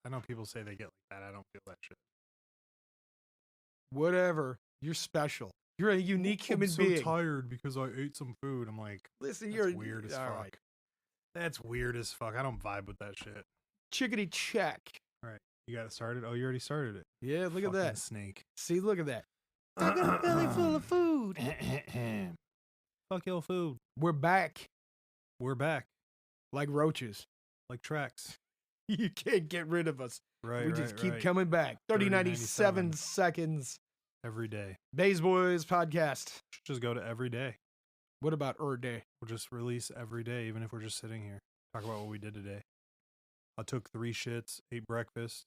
I know people say they get like that. I don't feel that shit. Whatever. You're special. You're a unique human being. I'm so tired because I ate some food. I'm like, listen, that's weird as fuck. Right. That's weird as fuck. I don't vibe with that shit. Chickadee check. All right. You got it started? Oh, you already started it. Yeah, look at that. Snake. See, look at that. I got a belly full of food. Fuck your food. We're back. We're back. Like roaches. Like tracks. You can't get rid of us. Right, we just keep coming back. 3097 seconds. Every day. Bays Boys podcast. Just go to every day. What about day? We'll just release every day, even if we're just sitting here. Talk about what we did today. I took 3 shits, ate breakfast,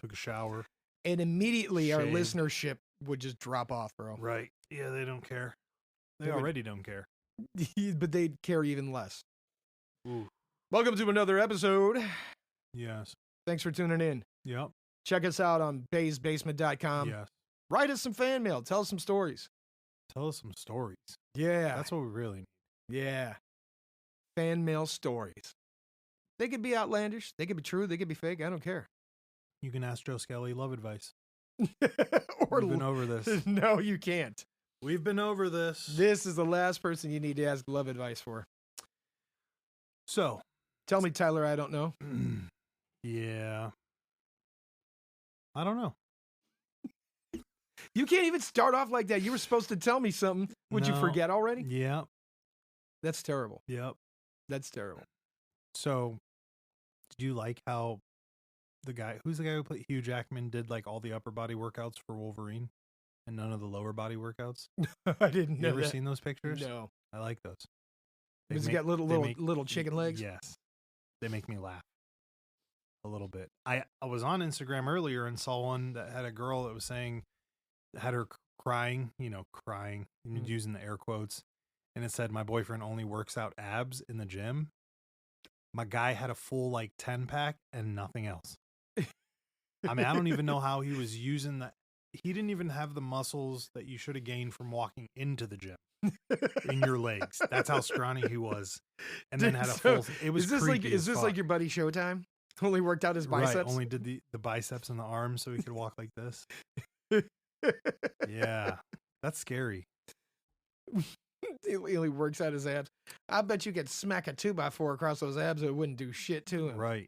took a shower. And immediately our listenership would just drop off, bro. Right. Yeah, they don't care. They already don't care. But they'd care even less. Ooh. Welcome to another episode. Yes. Thanks for tuning in. Yep. Check us out on baysbasement.com. Yes. Write us some fan mail. Tell us some stories. Tell us some stories. Yeah. That's what we really need. Yeah. Fan mail stories. They could be outlandish. They could be true. They could be fake. I don't care. You can ask Joe Skelly love advice. Or We've been over this. No, you can't. We've been over this. This is the last person you need to ask love advice for. So. Tell me, Tyler, I don't know. Yeah. I don't know. You can't even start off like that. You were supposed to tell me something. Would you forget already? Yeah. That's terrible. Yep. That's terrible. So, did you like how who's the guy who played Hugh Jackman did like all the upper body workouts for Wolverine and none of the lower body workouts? I didn't know. You ever seen those pictures? No. I like those. Does he got little chicken legs? Yes. They make me laugh a little bit. I was on Instagram earlier and saw one that had a girl that was saying, had her crying, using the air quotes. And it said, my boyfriend only works out abs in the gym. My guy had a full 10-pack and nothing else. I mean, I don't even know how he was using that. He didn't even have the muscles that you should have gained from walking into the gym in your legs. That's how scrawny he was. And then had a full, it was creepy. Is this like your buddy Showtime? Only worked out his biceps? Right, only did the biceps and the arms so he could walk like this. Yeah, that's scary. He only works out his abs. I bet you could smack a 2x4 across those abs. It wouldn't do shit to him. Right.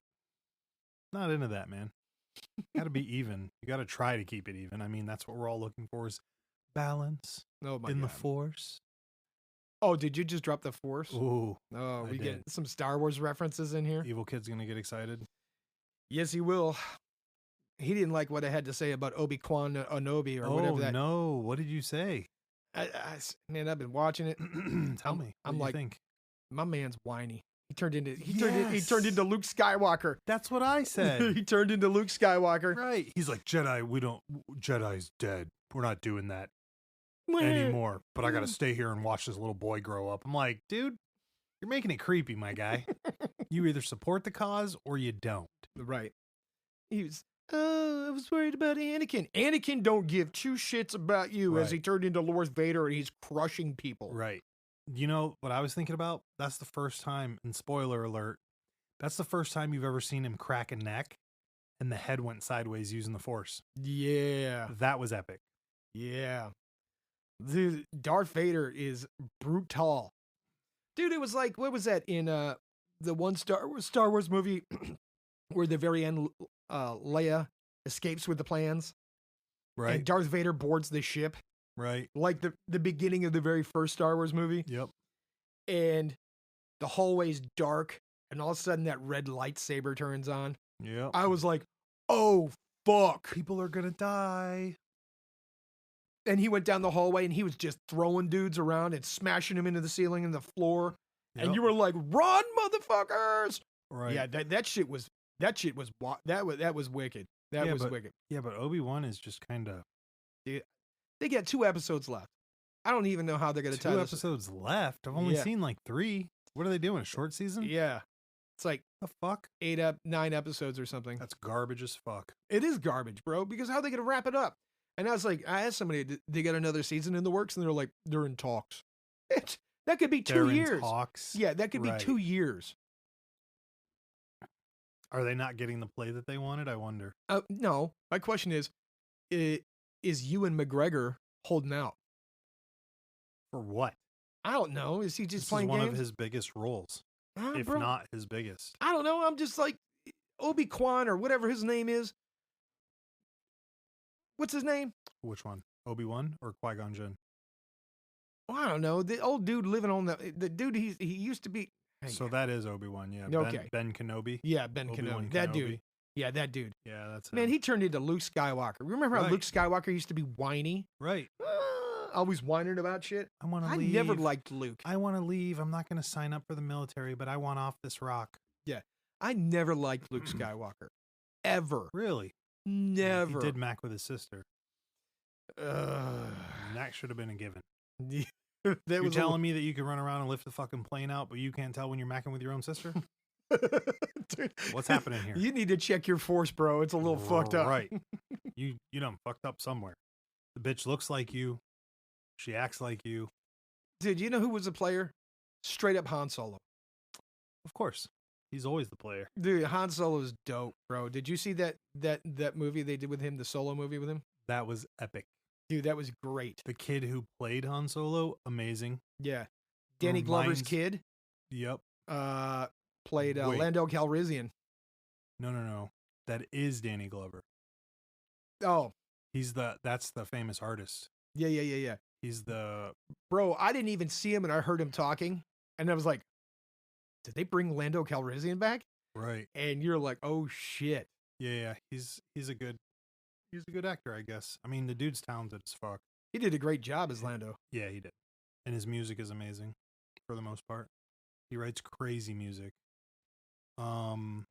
Not into that, man. Got to be even. You got to try to keep it even. I mean, that's what we're all looking for is balance in the force. Oh, did you just drop the force? Ooh. Oh, we get some Star Wars references in here. Evil Kid's going to get excited. Yes, he will. He didn't like what I had to say about Obi-Wan Kenobi or whatever that. Oh, no. What did you say? Man, I've been watching it. Tell me. I'm what like, do you think? My man's whiny. He turned into Luke Skywalker. That's what I said. He turned into Luke Skywalker. Right. He's like, Jedi's dead. We're not doing that anymore. But I got to stay here and watch this little boy grow up. I'm like, dude, you're making it creepy, my guy. You either support the cause or you don't. Right. He was, I was worried about Anakin. Anakin don't give 2 shits about you as he turned into Lord Vader and he's crushing people. Right. You know what I was thinking about? That's the first time, and spoiler alert, that's the first time you've ever seen him crack a neck and the head went sideways using the Force. Yeah. That was epic. Yeah. Dude, Darth Vader is brutal. Dude, it was like, what was that in the one Star Wars movie where the very end Leia escapes with the plans? Right. And Darth Vader boards the ship. Right. Like the beginning of the very first Star Wars movie. Yep. And the hallway's dark, and all of a sudden that red lightsaber turns on. Yep. I was like, oh, fuck. People are going to die. And he went down the hallway, and he was just throwing dudes around and smashing them into the ceiling and the floor. Yep. And you were like, run, motherfuckers. Right. Yeah, that shit was wicked. That was wicked. Yeah, but Obi-Wan is just kind of... They got 2 episodes left. I don't even know how they're going to tie 2 episodes left? I've only seen 3. What are they doing? A short season? Yeah. It's like the fuck? 9 episodes or something. That's garbage as fuck. It is garbage, bro, because how are they going to wrap it up? And I was like, I asked somebody, did they get another season in the works? And they're like, they're in talks. That could be 2 years. In talks. Yeah, that could be 2 years. Are they not getting the play that they wanted? I wonder. No, my question is Ewan McGregor holding out? For what? I don't know. Is he just This playing is one games? of his biggest roles, if bro, not his biggest. I don't know. I'm just like Obi-Kwan or whatever his name is. What's his name? Which one? Obi-Wan or Qui-Gon Jinn? Oh, I don't know. The old dude living on the dude he used to be. So that is Obi-Wan, yeah. Okay. Ben Kenobi. Yeah, Ben Obi-Wan Kenobi. That dude. Yeah, that dude. Yeah, that's him. Man, he turned into Luke Skywalker. Remember how Right. Luke Skywalker used to be whiny? Right. Always whining about shit. I want to I leave. never liked Luke. I want to leave. I'm not going to sign up for the military, but I want off this rock. Yeah. I never liked Luke Skywalker. Ever. Really? Never. He did Mac with his sister. Uh, That should have been a given. that You're was telling me that you can run around and lift the fucking plane out, but you can't tell when you're macking with your own sister? Dude, What's happening here? You need to check your force, bro. It's a little fucked up. Right. You done fucked up somewhere. The bitch looks like you. She acts like you. Dude, you know who was a player? Straight up Han Solo. Of course. He's always the player. Dude, Han Solo's dope, bro. Did you see that movie they did with him, the solo movie with him? That was epic. Dude, that was great. The kid who played Han Solo, amazing. Yeah. Danny Glover's kid Yep. played Wait. Lando Calrissian. No. That is Danny Glover. Oh. That's the famous artist. Yeah. He's the Bro, I didn't even see him and I heard him talking. And I was like, did they bring Lando Calrissian back? right. And you're like, oh shit. Yeah. He's a good actor, I guess. I mean, the dude's talented as fuck. He did a great job as Lando. Yeah, he did. And his music is amazing for the most part. He writes crazy music.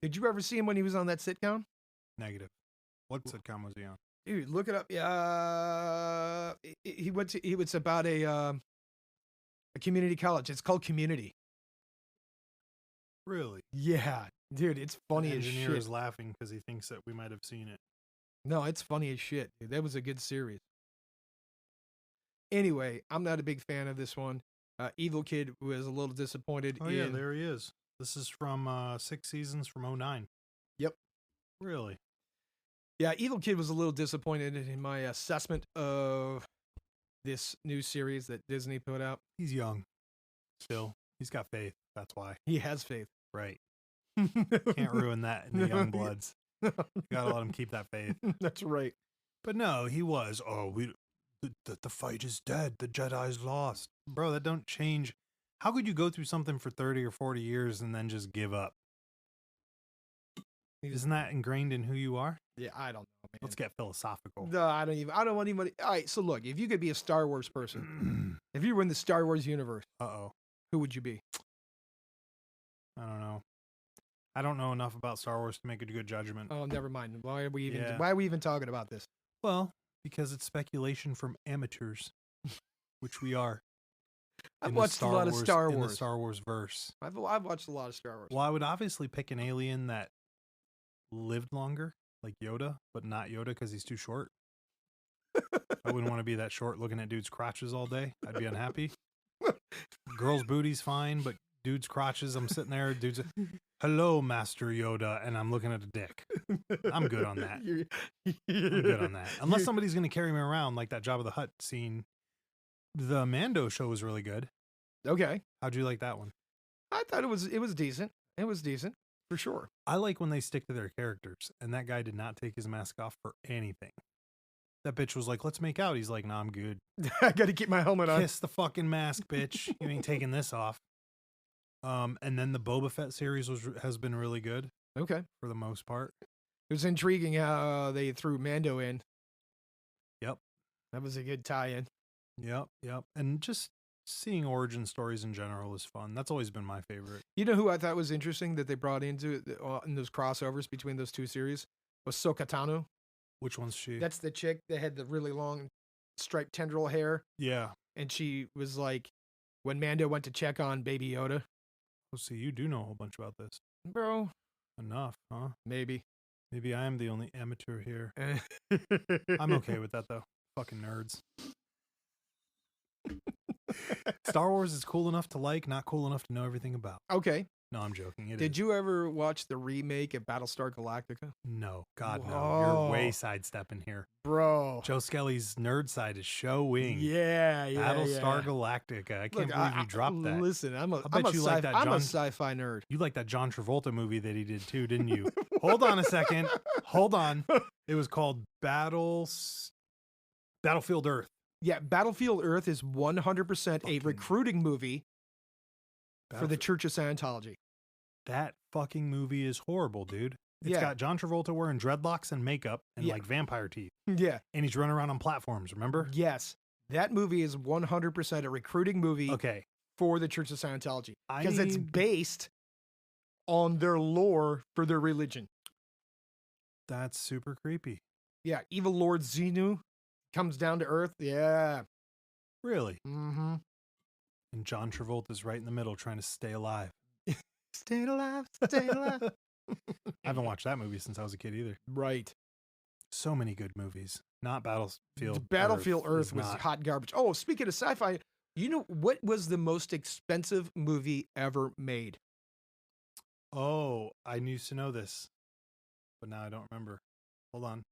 Did you ever see him when he was on that sitcom? Negative. What sitcom was he on? Dude, look it up. He was about a community college. It's called Community. Really? Yeah, dude, it's funny The as engineer shit. is laughing because he thinks that we might have seen it. No, it's funny as shit. Dude. That was a good series. Anyway, I'm not a big fan of this one. Evil Kid was a little disappointed. Oh yeah, there he is. This is from 6 seasons from 2009. Yep. Really? Yeah, Evil Kid was a little disappointed in my assessment of this new series that Disney put out. He's young. Still. He's got faith. That's why. He has faith. Right. Can't ruin that in the young bloods. You gotta let him keep that faith. That's right. But no, he was. The fight is dead. The Jedi's lost. Bro, that don't change. How could you go through something for 30 or 40 years and then just give up? Isn't that ingrained in who you are? Yeah, I don't know, man. Let's get philosophical. No, I don't want anybody. All right, so look, if you could be a Star Wars person, if you were in the Star Wars universe, Uh-oh. who would you be? I don't know. I don't know enough about Star Wars to make a good judgment. Oh, never mind. Why are we even talking about this? Well, because it's speculation from amateurs, which we are. I've watched a lot of Star Wars. In the Star Wars verse. I've watched a lot of Star Wars. Well, I would obviously pick an alien that lived longer, like Yoda, but not Yoda because he's too short. I wouldn't want to be that short looking at dudes' crotches all day. I'd be unhappy. Girls' booty's fine, but dudes' crotches, I'm sitting there, dudes, hello, Master Yoda, and I'm looking at a dick. I'm good on that. I'm good on that. Unless somebody's going to carry me around like that Jabba the Hutt scene. The Mando show was really good. Okay. How'd you like that one? I thought it was decent. It was decent, for sure. I like when they stick to their characters, and that guy did not take his mask off for anything. That bitch was like, let's make out. He's like, nah, I'm good. I got to keep my helmet on. Kiss the fucking mask, bitch. You ain't taking this off. And then the Boba Fett series has been really good. Okay. For the most part. It was intriguing how they threw Mando in. Yep. That was a good tie-in. Yep. And just seeing origin stories in general is fun. That's always been my favorite. You know who I thought was interesting that they brought into in those crossovers between those two series? Was Ahsoka Tano. Which one's she? That's the chick that had the really long striped tendril hair. Yeah. And she was like, when Mando went to check on Baby Yoda. Oh, see, you do know a whole bunch about this. Bro. Enough, huh? Maybe I am the only amateur here. I'm okay with that, though. Fucking nerds. Star Wars is cool enough to like, not cool enough to know everything about. Okay. No, I'm joking. Did you ever watch the remake of Battlestar Galactica? No, God, no. Whoa. You're way sidestepping here. Bro. Joe Skelly's nerd side is showing. Yeah. Battlestar Galactica. I can't believe you dropped that. Listen, I'm a sci-fi nerd. You like that John Travolta movie that he did too, didn't you? Hold on a second. Hold on. It was called Battlefield Earth. Yeah, Battlefield Earth is 100% a recruiting movie for the Church of Scientology. That fucking movie is horrible, dude. It's got John Travolta wearing dreadlocks and makeup and like vampire teeth. Yeah. And he's running around on platforms, remember? Yes. That movie is 100% a recruiting movie for the Church of Scientology. Because it's based on their lore for their religion. That's super creepy. Yeah. Evil Lord Xenu comes down to Earth. Yeah. Really? Mm-hmm. And John Travolta's right in the middle trying to stay alive. Stay alive, stay alive. I haven't watched that movie since I was a kid either. Right. So many good movies. Not Battlefield. Battlefield Earth was hot garbage. Oh, speaking of sci-fi, you know what was the most expensive movie ever made? Oh, I used to know this, but now I don't remember. Hold on.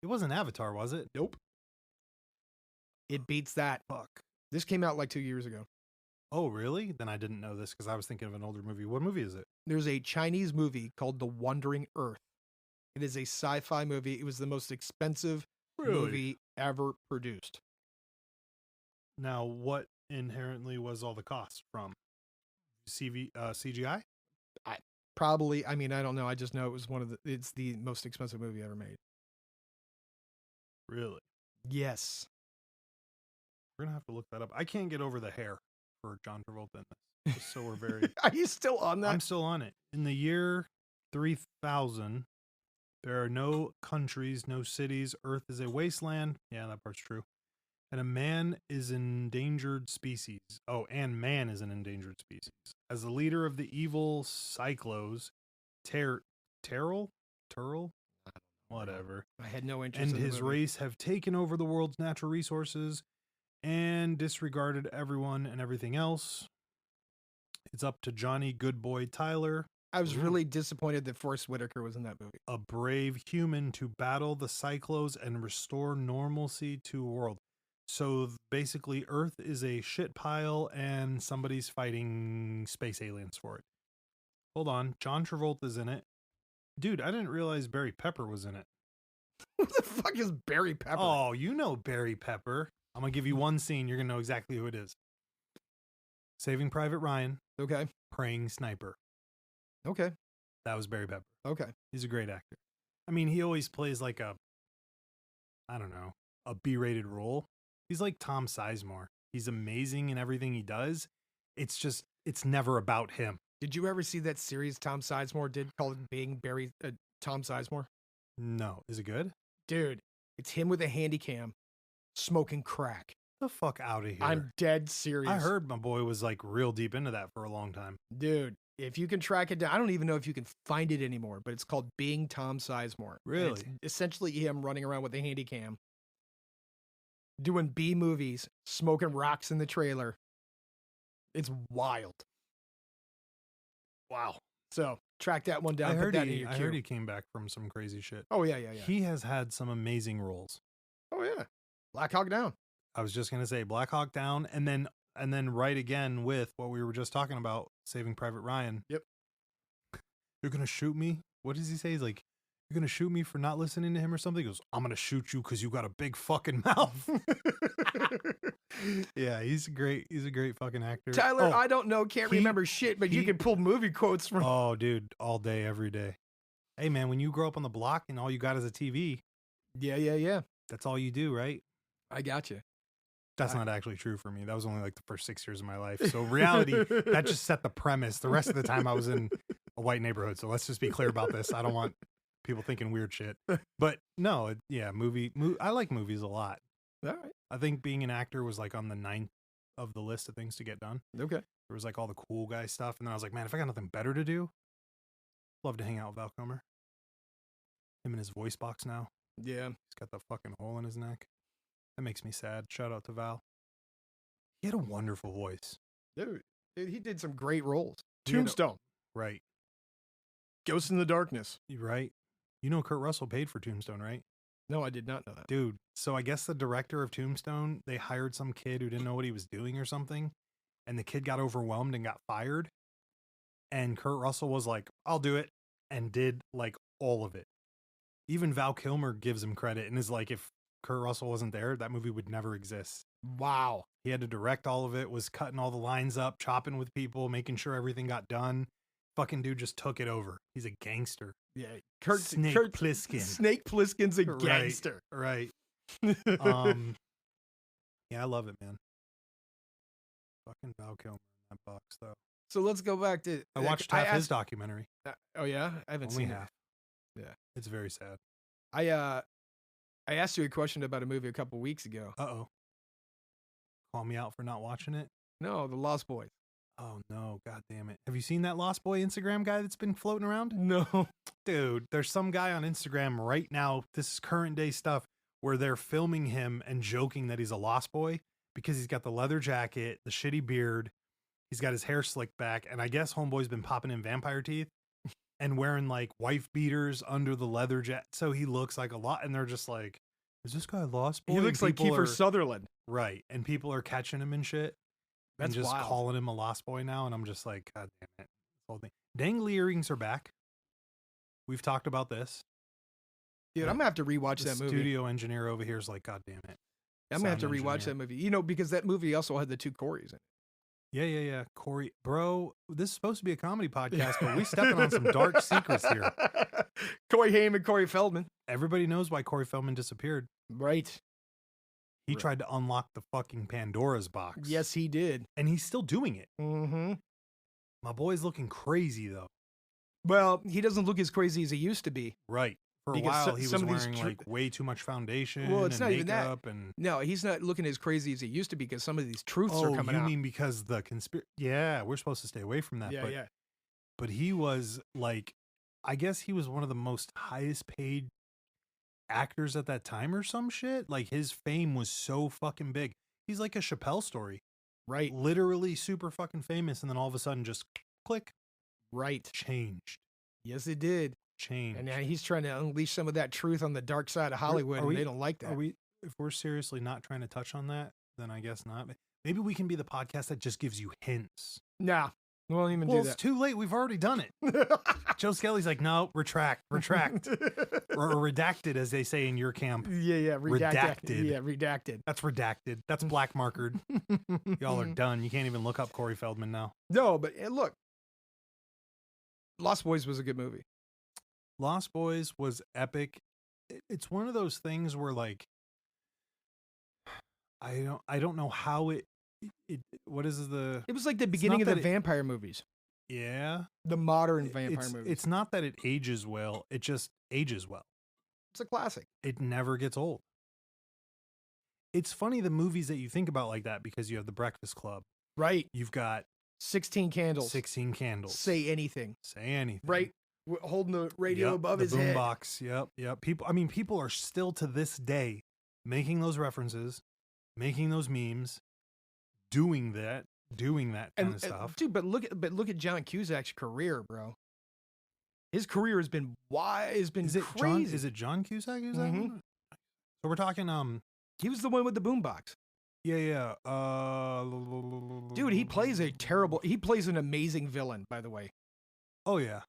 It wasn't Avatar, was it? Nope. It beats that. Fuck. This came out like 2 years ago. Oh, really? Then I didn't know this because I was thinking of an older movie. What movie is it? There's a Chinese movie called The Wandering Earth. It is a sci-fi movie. It was the most expensive movie ever produced. Now, what inherently was all the cost from? CGI? I don't know. I just know it's the most expensive movie ever made. Really? Yes. We're going to have to look that up. I can't get over the hair for John Travolta in this. So we're very... Are you still on that? I'm still on it. In the year 3000, there are no countries, no cities. Earth is a wasteland. Yeah, that part's true. And a man is an endangered species. Oh, and man is an endangered species. As the leader of the evil Cyclos, Terrell? Whatever. I had no interest and in his race have taken over the world's natural resources and disregarded everyone and everything else. It's up to Johnny Goodboy Tyler. I was really disappointed that Forrest Whitaker was in that movie. A brave human to battle the Cyclos and restore normalcy to the world. So basically, Earth is a shit pile and somebody's fighting space aliens for it. Hold on. John Travolta's in it. Dude, I didn't realize Barry Pepper was in it. Who the fuck is Barry Pepper? Oh, you know Barry Pepper. I'm going to give you one scene. You're going to know exactly who it is. Saving Private Ryan. Okay. Praying Sniper. Okay. That was Barry Pepper. Okay. He's a great actor. I mean, he always plays like a B-rated role. He's like Tom Sizemore. He's amazing in everything he does. It's never about him. Did you ever see that series Tom Sizemore did called Being Tom Sizemore? No. Is it good? Dude, it's him with a handy cam smoking crack. The fuck out of here. I'm dead serious. I heard my boy was like real deep into that for a long time. Dude, if you can track it down, I don't even know if you can find it anymore, but it's called Being Tom Sizemore. Really? It's essentially him running around with a handy cam, doing B movies, smoking rocks in the trailer. It's wild. Wow. So track that one down. I heard queue. he came back from some crazy shit. Oh yeah. He has had some amazing roles. Oh yeah. Black Hawk Down. I was just gonna say Black Hawk Down, and then right again with what we were just talking about, Saving Private Ryan. Yep. You're gonna shoot me? What does he say? He's like, you're gonna shoot me for not listening to him or something? He goes, I'm gonna shoot you because you got a big fucking mouth. Yeah, he's a great fucking actor. Tyler, I don't know, can't remember shit, but you can pull movie quotes from. Oh, dude, all day, every day. Hey, man, when you grow up on the block and all you got is a TV. Yeah. That's all you do, right? I got you. That's not actually true for me. That was only like the first 6 years of my life. So reality, that just set the premise. The rest of the time I was in a white neighborhood. So let's just be clear about this. I don't want people thinking weird shit. But no, I like movies a lot. All right. I think being an actor was like on the 9th of the list of things to get done. Okay. There was like all the cool guy stuff. And then I was like, man, if I got nothing better to do, love to hang out with Val Kilmer. Him in his voice box now. Yeah. He's got the fucking hole in his neck. That makes me sad. Shout out to Val. He had a wonderful voice. Dude, he did some great roles. Tombstone. Right. Ghost in the Darkness. Right. You know Kurt Russell paid for Tombstone, right? No, I did not know that. Dude, so I guess the director of Tombstone, they hired some kid who didn't know what he was doing or something, and the kid got overwhelmed and got fired. And Kurt Russell was like, I'll do it, and did like all of it. Even Val Kilmer gives him credit and is like, if Kurt Russell wasn't there, that movie would never exist. Wow. He had to direct all of it, was cutting all the lines up, chopping with people, making sure everything got done. Fucking dude just took it over. He's a gangster. Yeah. Snake Plissken. Snake Plissken's a gangster. Right. Yeah, I love it, man. Fucking Val Kilmer in that box, though. So let's go back to. I watched half his documentary. Oh yeah, I haven't Only seen half. it. Yeah, it's very sad. I asked you a question about a movie a couple weeks ago. Uh-oh. Call me out for not watching it? No, The Lost Boys. Oh no, god damn it. Have you seen that Lost Boy Instagram guy that's been floating around? No. Dude, there's some guy on Instagram right now, this is current day stuff, where they're filming him and joking that he's a Lost Boy because he's got the leather jacket, the shitty beard, he's got his hair slicked back, and I guess homeboy's been popping in vampire teeth and wearing like wife beaters under the leather jacket, so he looks like a lot, and they're just like, is this guy a Lost Boy? He looks like Kiefer Sutherland. Right, and people are catching him and shit. That's and just wild. calling him a Lost Boy now, and I'm just like, god damn it. This whole thing. Dangly earrings are back. We've talked about this. Dude, I'm gonna have to rewatch The that movie. studio engineer over here is like, god damn it. I'm gonna have to Sound rewatch engineer. that movie. You know, because that movie also had the two Corys in Yeah. Corey, bro, this is supposed to be a comedy podcast, but we stepping on some dark secrets here. it. Corey Haim and Corey Feldman. Everybody knows why Corey Feldman disappeared. Right. He Right. tried to unlock the fucking Pandora's box. Yes, he did. And he's still doing it. Mm-hmm. My boy's looking crazy, though. Well, he doesn't look as crazy as he used to be. Right. For a Because while, he was some of these wearing like way too much foundation Well, it's and not even that. makeup and... No, he's not looking as crazy as he used to be because some of these truths are coming you out. mean because the conspiracy? Yeah, we're supposed to stay away from that. Yeah, yeah. But he was like, I guess he was one of the most highest paid actors at that time or some shit. Like his fame was so fucking big. He's like a Chappelle story. Right. Literally super fucking famous. And then all of a sudden just click. Right. Changed. Yes, it did. Changed. And now he's trying to unleash some of that truth on the dark side of Hollywood, and they don't like that. If we're seriously not trying to touch on that, then I guess not. Maybe we can be the podcast that just gives you hints. Nah, we won't even Well, do it's that. too late. We've already done it. Joe Skelly's like, no, retract, or redacted, as they say in your camp. Yeah, Redacted. Yeah, redacted. That's redacted. That's black markered. Y'all are done. You can't even look up Corey Feldman now. No, but look, Lost Boys was a good movie. Lost Boys was epic. It's one of those things where like I don't know how it what is the It was like the beginning of the that vampire movies. Yeah. The modern vampire movies. It's not that it ages well, it just ages well. It's a classic. It never gets old. It's funny the movies that you think about like that because you have The Breakfast Club. Right. You've got 16 Candles. 16 Candles. Say anything. Say anything. Right. Holding the radio above his head. The boombox. Yep. People are still to this day making those references, making those memes, doing that kind of stuff. Dude, but look at John Cusack's career, bro. His career has been crazy. Is it John Cusack? Is Mhm. that one? So we're talking He was the one with the boombox. Yeah. Dude, he plays an amazing villain, by the way. Oh yeah.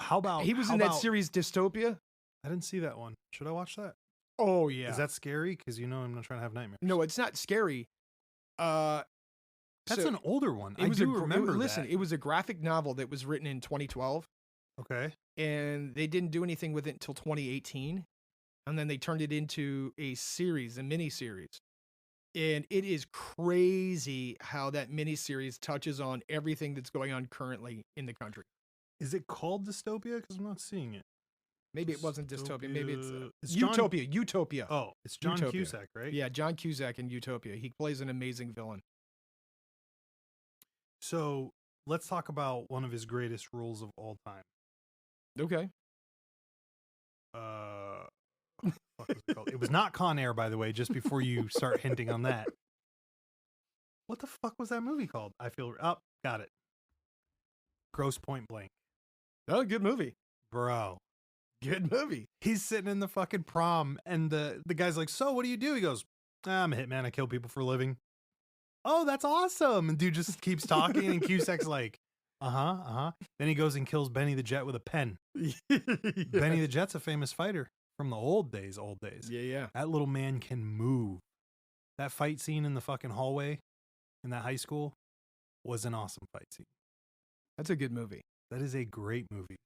How about he was in that series Dystopia? I didn't see that one. Should I watch that? Oh yeah. Is that scary? Because you know I'm not trying to have nightmares. No, it's not scary. That's an older one. I do remember that. It was a graphic novel that was written in 2012. Okay. And they didn't do anything with it until 2018. And then they turned it into a mini series. And it is crazy how that mini series touches on everything that's going on currently in the country. Is it called Dystopia? Because I'm not seeing it. Maybe it wasn't Dystopia. Maybe it's John... Utopia. Utopia. Oh, it's John Utopia. Cusack, right? Yeah, John Cusack in Utopia. He plays an amazing villain. So let's talk about one of his greatest roles of all time. Okay. What was it called? It was not Con Air, by the way, just before you start hinting on that. What the fuck was that movie called? Got it. Gross Point Blank. Oh, good movie. Bro. Good movie. He's sitting in the fucking prom, and the guy's like, so what do you do? He goes, I'm a hitman. I kill people for a living. Oh, that's awesome. And dude just keeps talking, and Cusack's like, uh-huh. Then he goes and kills Benny the Jet with a pen. Yeah. Benny the Jet's a famous fighter from the old days. Yeah. That little man can move. That fight scene in the fucking hallway in that high school was an awesome fight scene. That's a good movie. That is a great movie.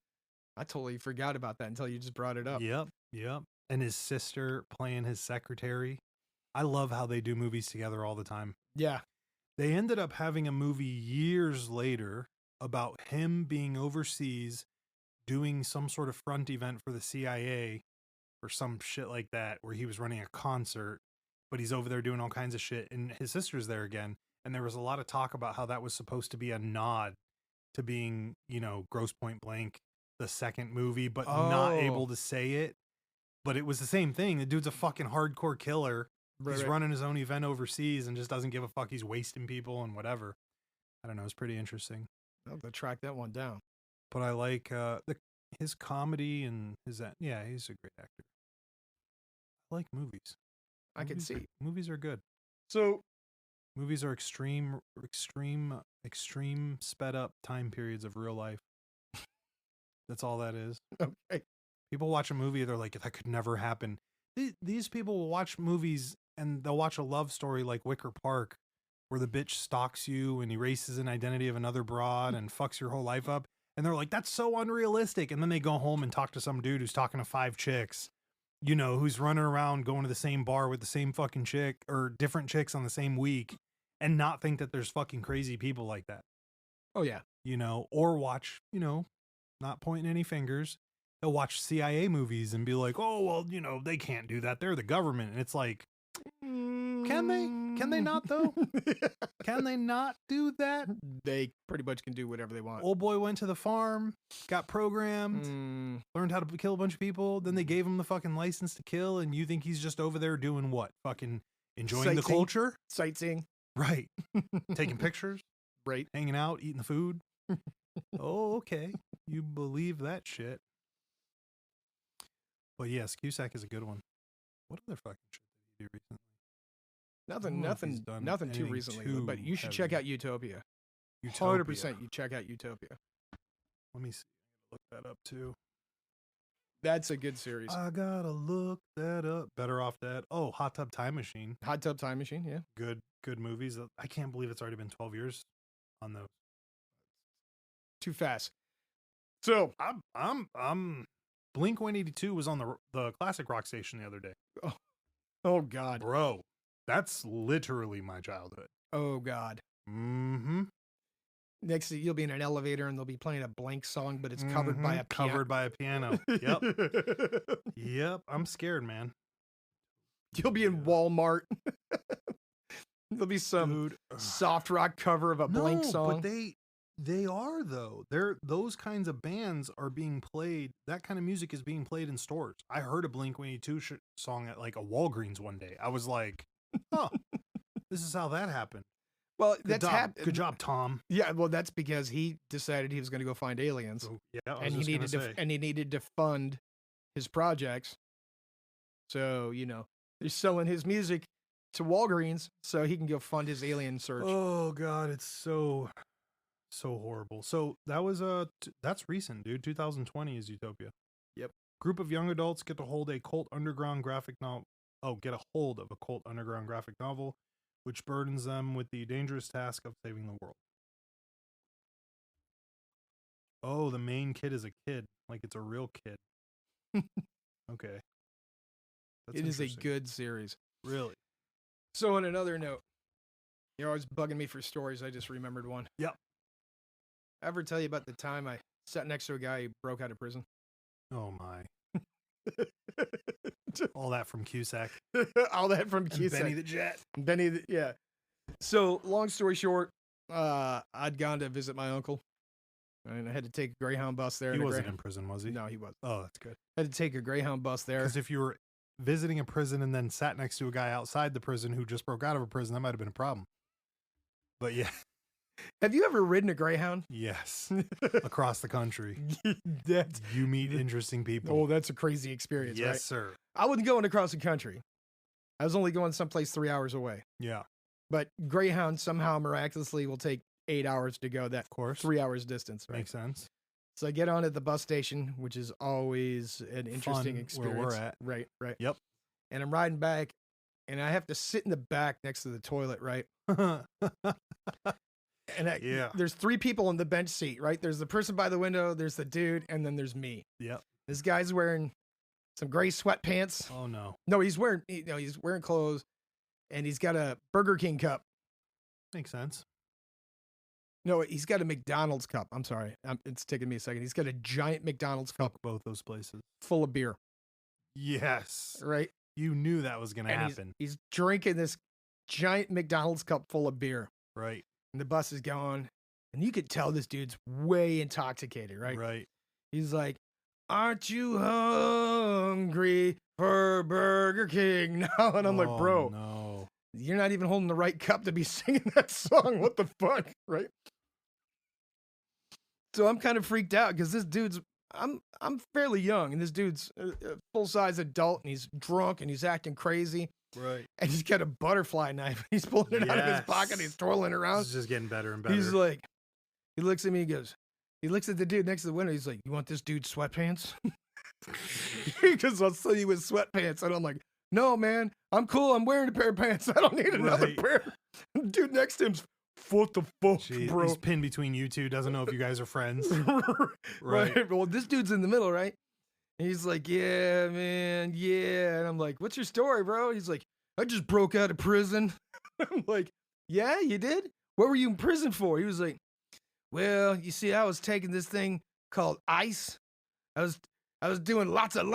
I totally forgot about that until you just brought it up. Yep. And his sister playing his secretary. I love how they do movies together all the time. Yeah. They ended up having a movie years later about him being overseas doing some sort of front event for the CIA or some shit like that, where he was running a concert, but he's over there doing all kinds of shit, and his sister's there again. And there was a lot of talk about how that was supposed to be a nod to being, Grosse Pointe Blank, the second movie, but not able to say it. But it was the same thing. The dude's a fucking hardcore killer. He's running his own event overseas and just doesn't give a fuck. He's wasting people and whatever. I don't know. It's pretty interesting. I'll have to track that one down. But I like his comedy and he's a great actor. I like movies. I can see. Movies are good. So movies are extreme sped up time periods of real life. That's all that is. Okay. People watch a movie, they're like, that could never happen. These people will watch movies and they'll watch a love story like Wicker Park, where the bitch stalks you and erases an identity of another broad and fucks your whole life up. And they're like, that's so unrealistic. And then they go home and talk to some dude who's talking to 5 chicks, who's running around going to the same bar with the same fucking chick or different chicks on the same week, and not think that there's fucking crazy people like that. Oh, yeah. Or watch, not pointing any fingers. They'll watch CIA movies and be like, oh, well, they can't do that. They're the government. And it's like, can they? Can they not, though? Can they not do that? They pretty much can do whatever they want. Old boy went to the farm, got programmed, learned how to kill a bunch of people. Then they gave him the fucking license to kill. And you think he's just over there doing what? Fucking enjoying the culture? Sightseeing. Right. Taking pictures. Right. Hanging out, eating the food. Oh, okay. You believe that shit. But yes, Cusack is a good one. What other fucking shit did he do recently? Nothing too recently, but you should check out Utopia. 100% you check out Utopia. Let me see. Look that up too. That's a good series. I gotta look that up. Better Off Dead. Oh, Hot Tub Time Machine. Hot Tub Time Machine, yeah. Good movies. I can't believe it's already been 12 years on those. Too fast. So I'm Blink 182 was on the classic rock station the other day. Oh God. Bro, that's literally my childhood. Oh God. Mm-hmm. Next, you'll be in an elevator and they'll be playing a Blank song, but it's covered by a piano. Covered by a piano. Yep. Yep. I'm scared, man. You'll be in Walmart. There'll be some soft rock cover of a Blank song. But they are, though. Those kinds of bands are being played. That kind of music is being played in stores. I heard a Blink 182 song at like a Walgreens one day. I was like, oh, this is how that happened. Well, good job, Tom. Yeah, well, that's because he decided he was going to go find aliens. Oh, yeah, and he needed to fund his projects. So, they're selling his music to Walgreens so he can go fund his alien search. Oh God, it's so horrible. So that was that's recent, dude. 2020 is Utopia. Yep. Group of young adults get a hold of a cult underground graphic novel, which burdens them with the dangerous task of saving the world. Oh, the main kid is a kid, like it's a real kid. Okay. It is a good series. Really? So on another note, you're always bugging me for stories. I just remembered one. Yep. Ever tell you about the time I sat next to a guy who broke out of prison? Oh my. All that from Cusack. All that from Cusack. Benny the Jet. Yeah. So long story short, I'd gone to visit my uncle. And I had to take a Greyhound bus there. He wasn't in prison, was he? No, he wasn't. Oh, that's good. I had to take a Greyhound bus there. Because if you were visiting a prison and then sat next to a guy outside the prison who just broke out of a prison, that might have been a problem. But yeah. Have you ever ridden a Greyhound? Yes. Across the country. That's You meet interesting people. oh, that's a crazy experience, yes, right? sir. I wasn't going across the country. I was only going someplace 3 hours away. Yeah. But Greyhound somehow miraculously will take 8 hours to go that Of course. 3 hours distance, right? Makes sense. So I get on at the bus station, which is always an interesting Fun experience. where we're at. Right, right. Yep. And I'm riding back, and I have to sit in the back next to the toilet, right? And Yeah. there's 3 people on the bench seat, right? There's the person by the window, there's the dude, and then there's me. Yep. This guy's wearing some gray sweatpants. Oh no. No, he's wearing clothes, and he's got a Burger King cup. Makes sense. No, he's got a McDonald's cup. I'm sorry. It's taking me a second. He's got a giant McDonald's cup Fuck both those places. full of beer, Yes. right? You knew that was gonna And happen. he's drinking this giant McDonald's cup full of beer. Right. And the bus is going, and you could tell this dude's way intoxicated, right? Right. He's like, "Aren't you hungry for Burger King now?" And I'm like, "Bro, No. you're not even holding the right cup to be singing that song. What the fuck?" Right? So I'm kind of freaked out because this dude's, I'm fairly young, and this dude's a full-size adult, and he's drunk, and he's acting crazy, Right. and he's got a butterfly knife. He's pulling it out of his pocket. He's twirling it around. It's just getting better and better. He's like, he looks at me, he looks at the dude next to the window. He's like, "You want this dude's sweatpants?" Because I'll see you with sweatpants. And I'm like, "No, man, I'm cool. I'm wearing a pair of pants. I don't need another Right. pair." Dude next to him's, "What the fuck, Jeez, bro?" he's pinned between you two. Doesn't know if you guys are friends. Right. Well, this dude's in the middle, right? And he's like, "Yeah, man, yeah." And I'm like, "What's your story, bro?" He's like, "I just broke out of prison." I'm like, "Yeah, you did? What were you in prison for?" He was like, "Well, you see, I was taking this thing called ice. I was doing lots of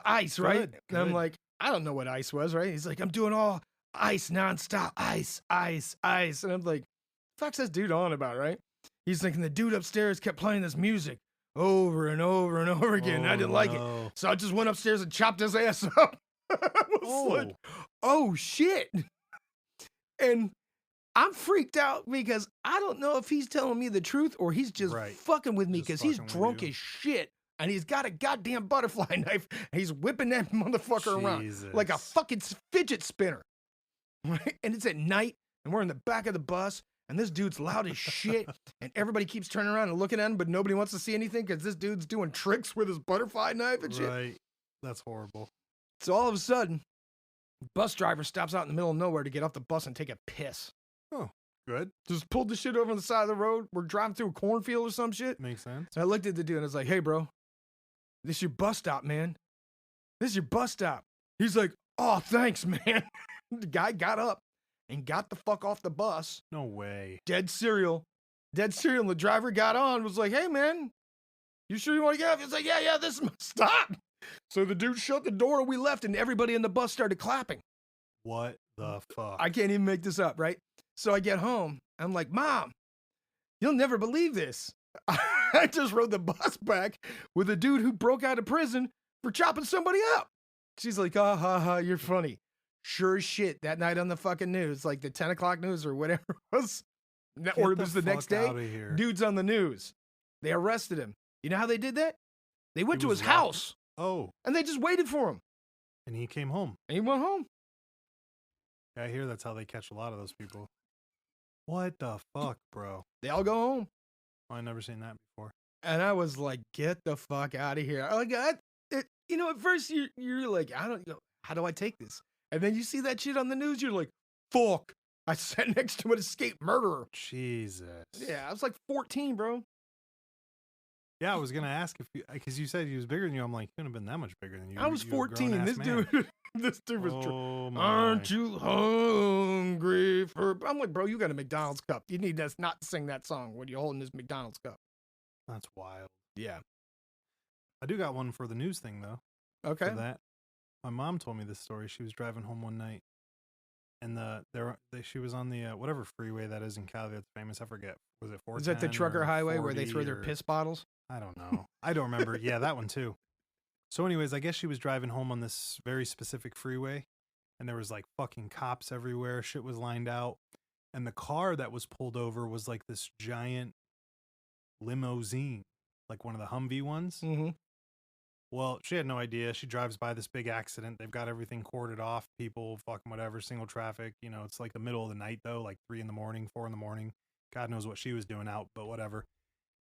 ice, right?" Good, And I'm good. like, "I don't know what ice was, right?" He's like, "I'm doing all ice nonstop, ice. And I'm like, "Fuck's this dude on about, right?" He's thinking the dude upstairs kept playing this music over and over and over again. And I didn't like it. no. So I just went upstairs and chopped his ass up. I was like, "Oh shit." And I'm freaked out because I don't know if he's telling me the truth or he's just Right. fucking with me Just because he's fucking with drunk you. as shit. And he's got a goddamn butterfly knife. And he's whipping that motherfucker around like a Jesus. fucking fidget spinner. Right? And it's at night, and we're in the back of the bus, and this dude's loud as shit. And everybody keeps turning around and looking at him, but nobody wants to see anything because this dude's doing tricks with his butterfly knife and shit. Right. That's horrible. So all of a sudden, the bus driver stops out in the middle of nowhere to get off the bus and take a piss. Good. Just pulled the shit over on the side of the road. We're driving through a cornfield or some shit. Makes sense. And I looked at the dude and I was like, "Hey, bro, this is your bus stop, man. This is your bus stop." He's like, "Oh, thanks, man." The guy got up and got the fuck off the bus. No way. Dead serial. And the driver got on, was like, "Hey, man, you sure you want to get off?" He's like, yeah, this is my stop." So the dude shut the door and we left, and everybody in the bus started clapping. What the fuck? I can't even make this up, right? So I get home. I'm like, "Mom, you'll never believe this. I just rode the bus back with a dude who broke out of prison for chopping somebody up." She's like, "Ah, ha, ha, you're funny." Sure as shit, that night on the fucking news, like the 10 o'clock news or whatever it was, or it was the next day, Outta here. dude's on the news. They arrested him. You know how they did that? They went He to was his locked- house, Oh, and they just waited for him. and he came home. And he went home. I hear that's how they catch a lot of those people. What the fuck, bro? They all go home. I've never seen that before. And I was like, "Get the fuck out of here." Like, at first you're like, "I don't know. How do I take this?" And then you see that shit on the news. You're like, "Fuck." I sat next to an escaped murderer. Jesus. Yeah, I was like 14, bro. Yeah, I was gonna ask if because you said he was bigger than you. I'm like, he couldn't have been that much bigger than you. I was You're a 14. grown-ass This man. dude, this dude was. Oh my. "Aren't you hungry for?" I'm like, "Bro, you got a McDonald's cup. You need us not to sing that song when you're holding this McDonald's cup." That's wild. Yeah. I do got one for the news thing though. Okay. For that, my mom told me this story. She was driving home one night, and she was on the whatever freeway that is in Cali that's famous. I forget. Was it 410? Is that the trucker or highway where they 40 throw their or- piss bottles? I don't know. I don't remember. Yeah, that one too. So, anyways, I guess she was driving home on this very specific freeway, and there was like fucking cops everywhere. Shit was lined out, And the car that was pulled over was like this giant limousine, like one of the Humvee ones. Mm-hmm. Well, she had no idea. She drives by this big accident. They've got everything corded off. People, fucking whatever, single traffic. You know, it's like the middle of the night, though, like 3 a.m, 4 a.m. God knows what she was doing out, but whatever.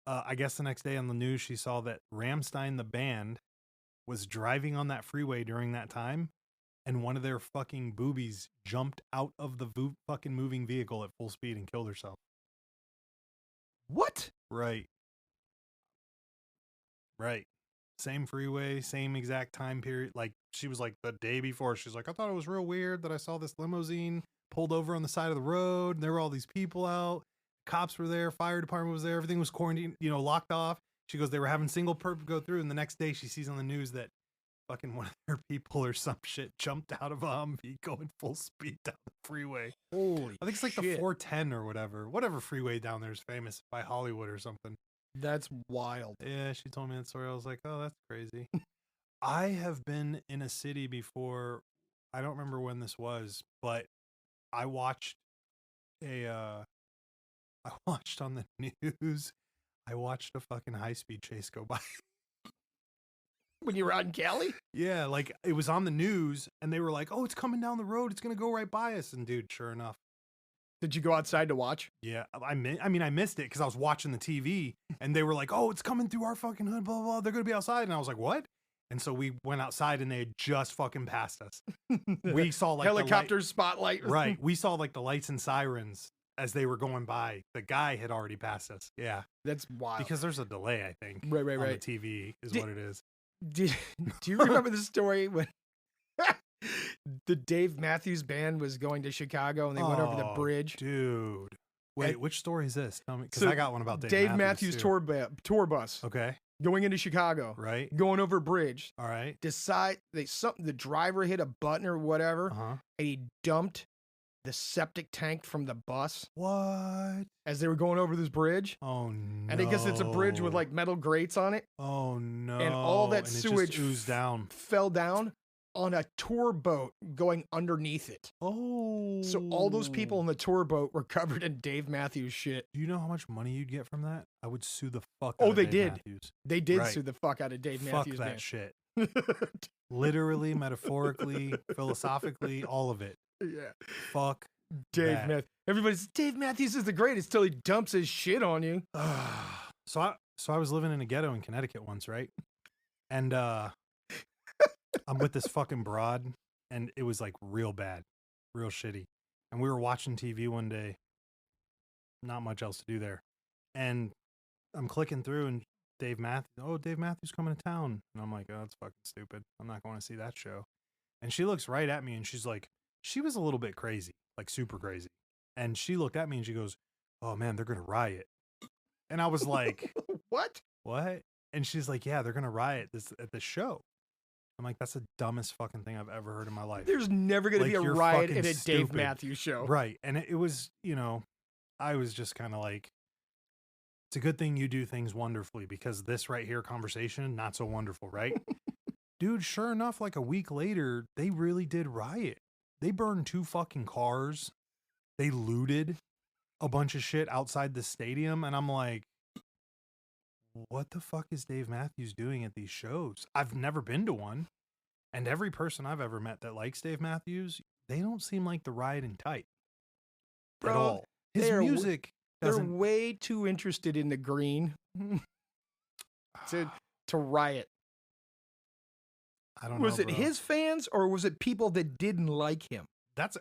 I guess the next day on the news, she saw that Rammstein, the band, was driving on that freeway during that time, and one of their fucking boobies jumped out of the fucking moving vehicle at full speed and killed herself. What? Right. Same freeway, same exact time period. Like, she was like, the day before, she's like, I thought it was real weird that I saw this limousine pulled over on the side of the road, and there were all these people out. Cops were there, fire department was there, everything was quarantined, locked off. She goes, they were having single perp go through, and the next day she sees on the news that fucking one of their people or some shit jumped out of a Humvee going full speed down the freeway. Holy I think it's like shit. the 410 or whatever freeway down there is famous by Hollywood or something. That's wild. Yeah, she told me that story. I was like, oh, that's crazy. I have been in a city before. I don't remember when this was, but I watched on the news. I watched a fucking high-speed chase go by. When you were out in Cali? Yeah, like it was on the news and they were like, oh, it's coming down the road. It's going to go right by us. And dude, sure enough. Did you go outside to watch? Yeah, I missed it because I was watching the TV and they were like, oh, it's coming through our fucking hood, blah, blah, blah. They're going to be outside. And I was like, what? And so we went outside and they had just fucking passed us. We saw like helicopter spotlight. Right. We saw like the lights and sirens as they were going by. The guy had already passed us. Yeah. That's wild. Because there's a delay, I think. Right. On the TV is what it is. Do you remember the story when the Dave Matthews Band was going to Chicago and they went over the bridge? Dude. Wait, which story is this? Tell me, because So I got one about Dave Matthews tour bus. Okay. Going into Chicago. Right. Going over a bridge. All right. The driver hit a button or whatever, Uh-huh. and he dumped the septic tank from the bus What? as they were going over this bridge. Oh no. And I guess it's a bridge with like metal grates on it. Oh no. And all that it sewage just oozed down. fell down on a tour boat going underneath it. Oh. So all those people in the tour boat were covered in Dave Matthews shit. Do you know how much money you'd get from that? I would sue the fuck out Oh, of they Dave did. Matthews. They did Right. sue the fuck out of Dave Fuck Matthews that Band. shit. Literally, metaphorically, philosophically, all of it. Yeah. Fuck Dave that. Matthews. Everybody's Dave Matthews is the greatest till he dumps his shit on you. So I was living in a ghetto in Connecticut once, right? And I'm with this fucking broad, and it was like real bad, real shitty. And we were watching TV one day, not much else to do there, and I'm clicking through, and Dave Matthews coming to town, and I'm like, oh, that's fucking stupid. I'm not going to see that show. And she looks right at me, and she's like, she was a little bit crazy, like super crazy. And she looked at me and she goes, oh man, they're gonna riot. And I was like, What? And she's like, yeah, they're gonna riot at this show. I'm like, that's the dumbest fucking thing I've ever heard in my life. There's never going to be a Like, you're riot fucking at a Dave stupid. Matthews show. Right. And it was, I was just kind of like, it's a good thing you do things wonderfully, because this right here conversation, not so wonderful, right? Dude, sure enough, like a week later, they really did riot. They burned 2 fucking cars. They looted a bunch of shit outside the stadium. And I'm like, what the fuck is Dave Matthews doing at these shows? I've never been to one. And every person I've ever met that likes Dave Matthews, they don't seem like the rioting type. Bro, at all. His they're music They're doesn't. way too interested in the green to riot. I don't know. Was it bro. his fans or was it people that didn't like him? That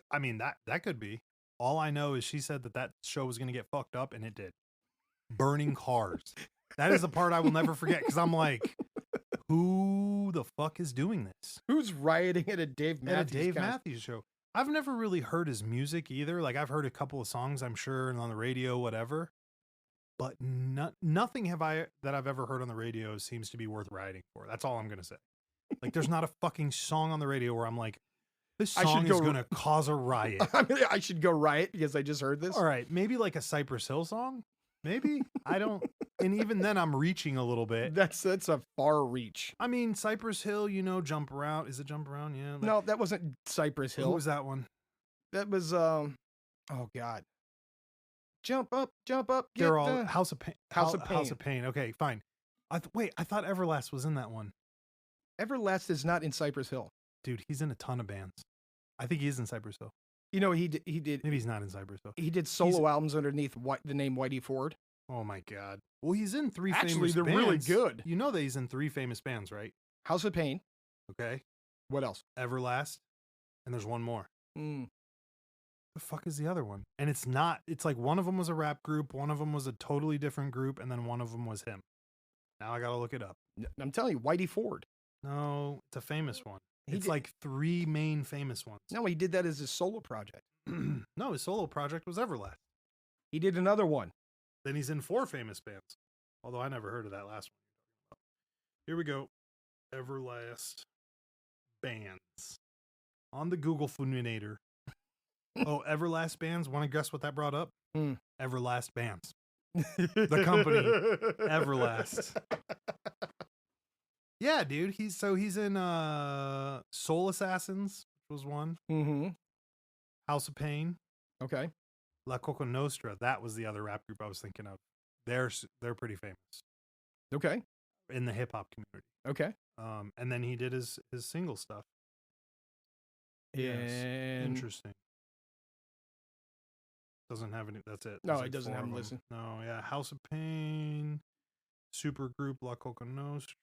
could be. All I know is she said that show was going to get fucked up, and it did. Burning cars. That is the part I will never forget, because I'm like, who the fuck is doing this? Who's rioting at a Dave Matthews Matthews show? I've never really heard his music either. Like, I've heard a couple of songs, I'm sure, and on the radio, whatever. But nothing that I've ever heard on the radio seems to be worth rioting for. That's all I'm going to say. Like, there's not a fucking song on the radio where I'm like, this song is going to cause a riot. I should go riot because I just heard this. All right, maybe like a Cypress Hill song? Maybe? I don't. And even then, I'm reaching a little bit. That's a far reach. I mean, Cypress Hill, Jump Around. Is it Jump Around? Yeah. No, that wasn't Cypress Hill. Who was that one? That was, oh God. jump up, get They're all House of Pain. House of House of Pain. Pain. Okay, fine. Wait, I thought Everlast was in that one. Everlast is not in Cypress Hill. Dude, he's in a ton of bands. I think he is in Cypress Hill. You know, he did. Maybe he's not in Cypress Hill. He did solo albums underneath the name Whitey Ford. Oh my God. Well, he's in 3 Actually, famous they're bands. really good. You know that he's in 3 famous bands, right? House of Pain. Okay. What else? Everlast. And there's one more. Mm. The fuck is the other one? And it's like one of them was a rap group, one of them was a totally different group, and then one of them was him. Now I gotta look it up. I'm telling you, Whitey Ford. No, it's a famous one. It's like 3 main famous ones. No, he did that as his solo project. No, his solo project was Everlast. He did another one. Then he's in 4 famous bands. Although I never heard of that last one. Here we go. Everlast bands. On the Google Fulminator. Oh, Everlast bands. Want to guess what that brought up? Everlast bands. The company. Everlast. Yeah, dude. He's in Soul Assassins, which was one. Mm-hmm. House of Pain. Okay. La Coca Nostra. That was the other rap group I was thinking of. They're pretty famous. Okay. In the hip hop community. Okay. And then he did his single stuff. Yes. Interesting. Doesn't have any. That's it. No, it doesn't have them listed. No, yeah. House of Pain, Supergroup La Coca Nostra.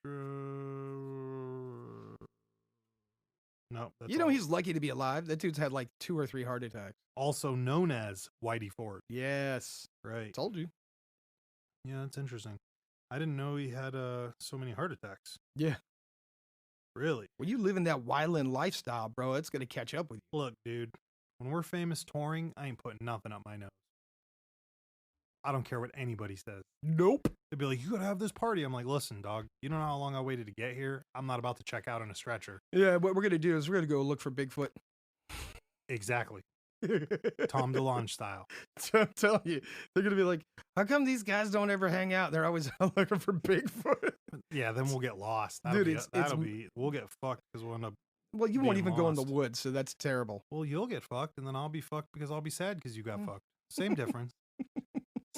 No, that's you know he's lucky to be alive. That dude's had like 2 or 3 heart attacks. Also known as Whitey Ford. Yes, right. Told you. Yeah, that's interesting. I didn't know he had so many heart attacks. Yeah. Really? Well, you live in that wildland lifestyle, bro. It's gonna catch up with you. Look, dude. When we're famous touring, I ain't putting nothing up my nose. I don't care what anybody says. Nope. They'd be like, you gotta have this party. I'm like, listen, dog, you don't know how long I waited to get here? I'm not about to check out on a stretcher. Yeah, what we're gonna do is we're gonna go look for Bigfoot. Exactly. Tom DeLonge style. So I'm telling you, they're gonna be like, how come these guys don't ever hang out? They're always looking for Bigfoot. Yeah, then we'll get lost. We'll get fucked because we'll end up. Well, you won't even lost. go in the woods, so that's terrible. Well, you'll get fucked, and then I'll be fucked because I'll be sad because you got fucked. Same difference.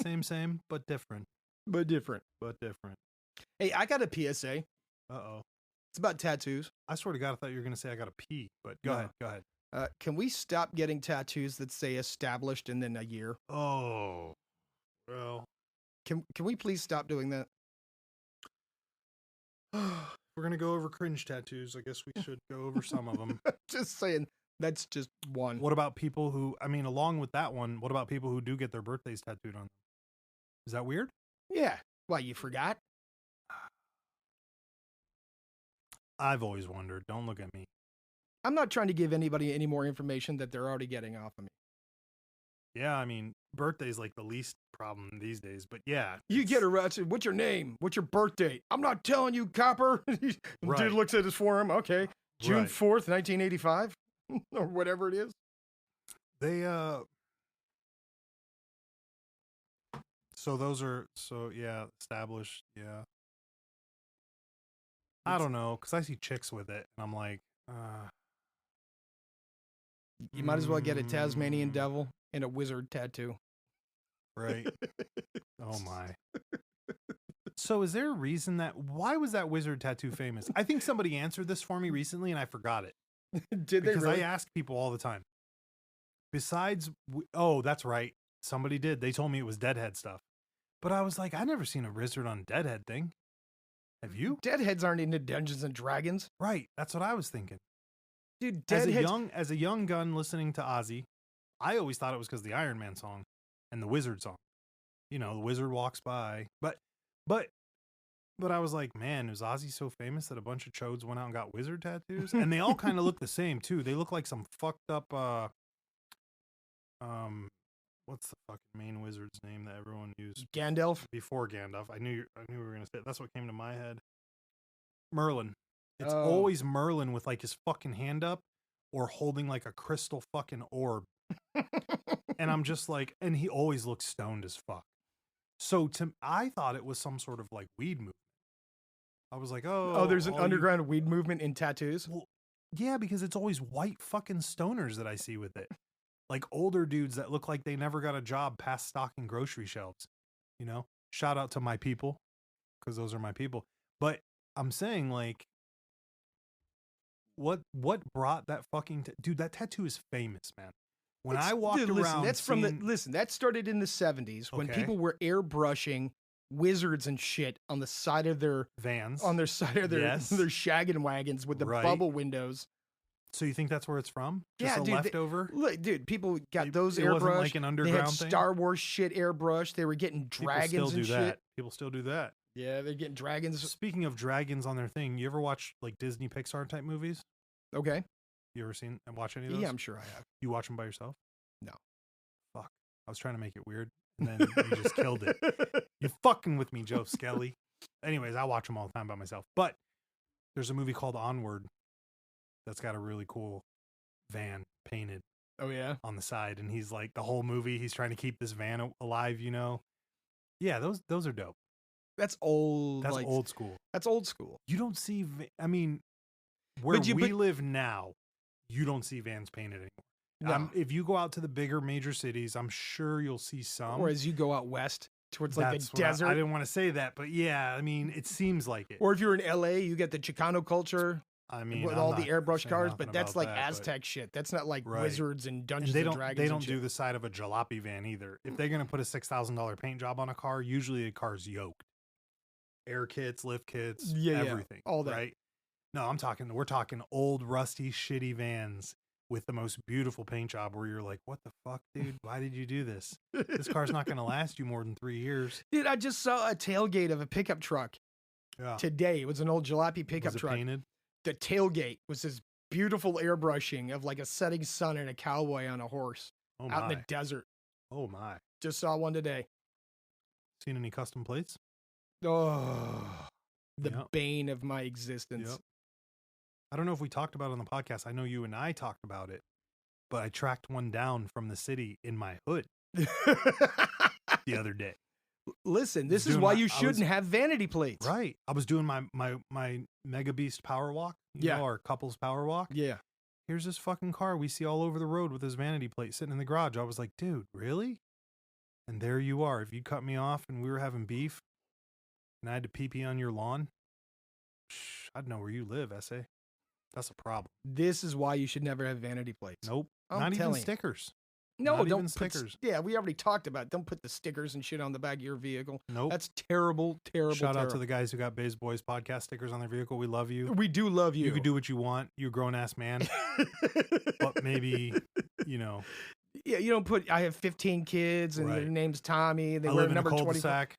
Same, but different. But different. Hey, I got a PSA. Uh-oh. It's about tattoos. I swear to God, I thought you were going to say I got to pee, but go ahead. Can we stop getting tattoos that say established and then a year? Oh, well. Can we please stop doing that? We're going to go over cringe tattoos. I guess we should go over some of them. Just saying, that's just one. What about people who, along with that one, what about people who do get their birthdays tattooed on them? Is that weird? Yeah. Why, you forgot? I've always wondered. Don't look at me. I'm not trying to give anybody any more information that they're already getting off of me. Yeah, birthday's like the least problem these days, but yeah. You get arrested. What's your name? What's your birth date? I'm not telling you, copper. Right. Dude looks at his forearm. Okay. June 4th, 1985 or whatever it is. They, yeah, established. Yeah. I don't know. Cause I see chicks with it and I'm like, you might as well get a Tasmanian devil and a wizard tattoo. Right. Oh my. So is there a reason why was that wizard tattoo famous? I think somebody answered this for me recently and I forgot it. Did they really? Because I ask people all the time. Besides, that's right. Somebody did. They told me it was Deadhead stuff. But I was like, I never seen a wizard on Deadhead thing. Have you? Deadheads aren't into Dungeons and Dragons. Right. That's what I was thinking. Dude, as a young gun listening to Ozzy, I always thought it was because the Iron Man song and the Wizard song. You know, the wizard walks by. But I was like, man, is Ozzy so famous that a bunch of chodes went out and got wizard tattoos? And they all kind of look the same too. They look like some fucked up what's the fucking main wizard's name that everyone used? Gandalf? Before Gandalf. I knew we were gonna say it. That's what came to my head. Merlin. It's always Merlin with like his fucking hand up or holding like a crystal fucking orb. And I'm just like, and he always looks stoned as fuck. So I thought it was some sort of like weed movement. I was like, there's an underground weed movement in tattoos? Well, yeah, because it's always white fucking stoners that I see with it. like older dudes that look like they never got a job past stocking grocery shelves. You know, shout out to my people, because those are my people. But I'm saying, like, what brought that fucking dude? That tattoo is famous, man. When I walked around, that's that started in the 70s when Okay. people were airbrushing wizards and shit on the side of their Vans. their Yes. their shaggin' wagons with the Right. bubble windows. So you think that's where it's from? Just Yeah, a dude, leftover? Look, dude, people got those It wasn't airbrushed. like an They underground had thing? Star Wars shit airbrushed. They were getting dragons People still and do shit. that. People still do that. Yeah, they're getting dragons. Speaking of dragons on their thing, you ever watch like Disney Pixar type movies? Okay. You ever seen and watch any of those? Yeah, I'm sure I have. You watch them by yourself? No. Fuck. I was trying to make it weird, and then you just killed it. You fucking with me, Joe Skelly. Anyways, I watch them all the time by myself. But there's a movie called Onward that's got a really cool van painted Oh yeah. on the side, and he's like the whole movie he's trying to keep this van alive. You know? Yeah, those are dope. That's old. That's like, old school. That's old school. You don't see. I mean, where But we live now, you don't see vans painted anymore. No. If you go out to the bigger major cities, I'm sure you'll see some. Or as you go out west towards like That's the desert. I didn't want to say that, but yeah, I mean, it seems like it. Or if you're in LA, you get the Chicano culture I mean, with I'm all the not airbrush saying cars, nothing but that's about like that, Aztec shit. That's not like Right. wizards and And Dungeons they and don't. Dragons. They and don't shit. do the side of a jalopy van either. If they're gonna put a $6,000 paint job on a car, usually the car's yoked, air kits, lift kits, Yeah, yeah. everything, All that. Right? No, we're talking old, rusty, shitty vans with the most beautiful paint job where you're like, what the fuck, dude? Why did you do this? This car's not going to last you more than 3 years. Dude, I just saw a tailgate of a pickup truck Yeah. today. It was an old jalopy pickup Was it truck. painted? The tailgate was this beautiful airbrushing of like a setting sun and a cowboy on a horse Oh out in my. the desert. Oh my. Just saw one today. Seen any custom plates? Oh, the Yep. bane of my existence. Yep. I don't know if we talked about it on the podcast. I know you and I talked about it, but I tracked one down from the city in my hood the other day. Listen, this is doing why my- you I was- shouldn't have vanity plates. Right. I was doing my Mega Beast power walk, Yeah. our couples power walk. Yeah. Here's this fucking car we see all over the road with his vanity plate sitting in the garage. I was like, dude, really? And there you are. If you cut me off and we were having beef and I had to pee on your lawn, I'd know where you live, SA. That's a problem. This is why you should never have vanity plates. Nope. I'm Not even telling you. stickers. No, Not don't even put stickers. Yeah, we already talked about it. Don't put the stickers and shit on the back of your vehicle. Nope. That's terrible, terrible, Shout out terrible. to the guys who got Bays Boys podcast stickers on their vehicle. We love you. We do love you. You can do what you want. You a grown ass man. But maybe, you know, Yeah, you don't put. I have 15 kids and their Right. name's Tommy. They I wear live in a number 24. cul-de-sac.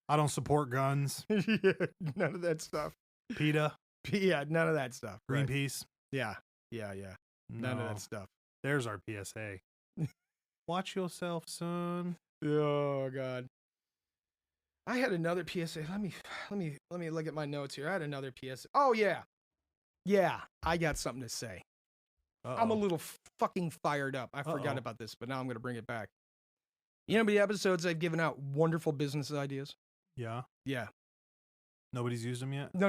I don't support guns. Yeah, none of that stuff. PETA, Yeah, none of that stuff. Right. Greenpeace. Yeah, yeah. None of No. that stuff. There's our PSA. Watch yourself, son. Oh God. I had another PSA. Let me look at my notes here. I had another PSA. Oh yeah. Yeah, I got something to say. I'm a Uh-oh. little fucking fired up. I forgot Uh-oh. about this, but now I'm going to bring it back. You know how many episodes I've given out wonderful business ideas? Yeah. Yeah. Nobody's used them yet? No.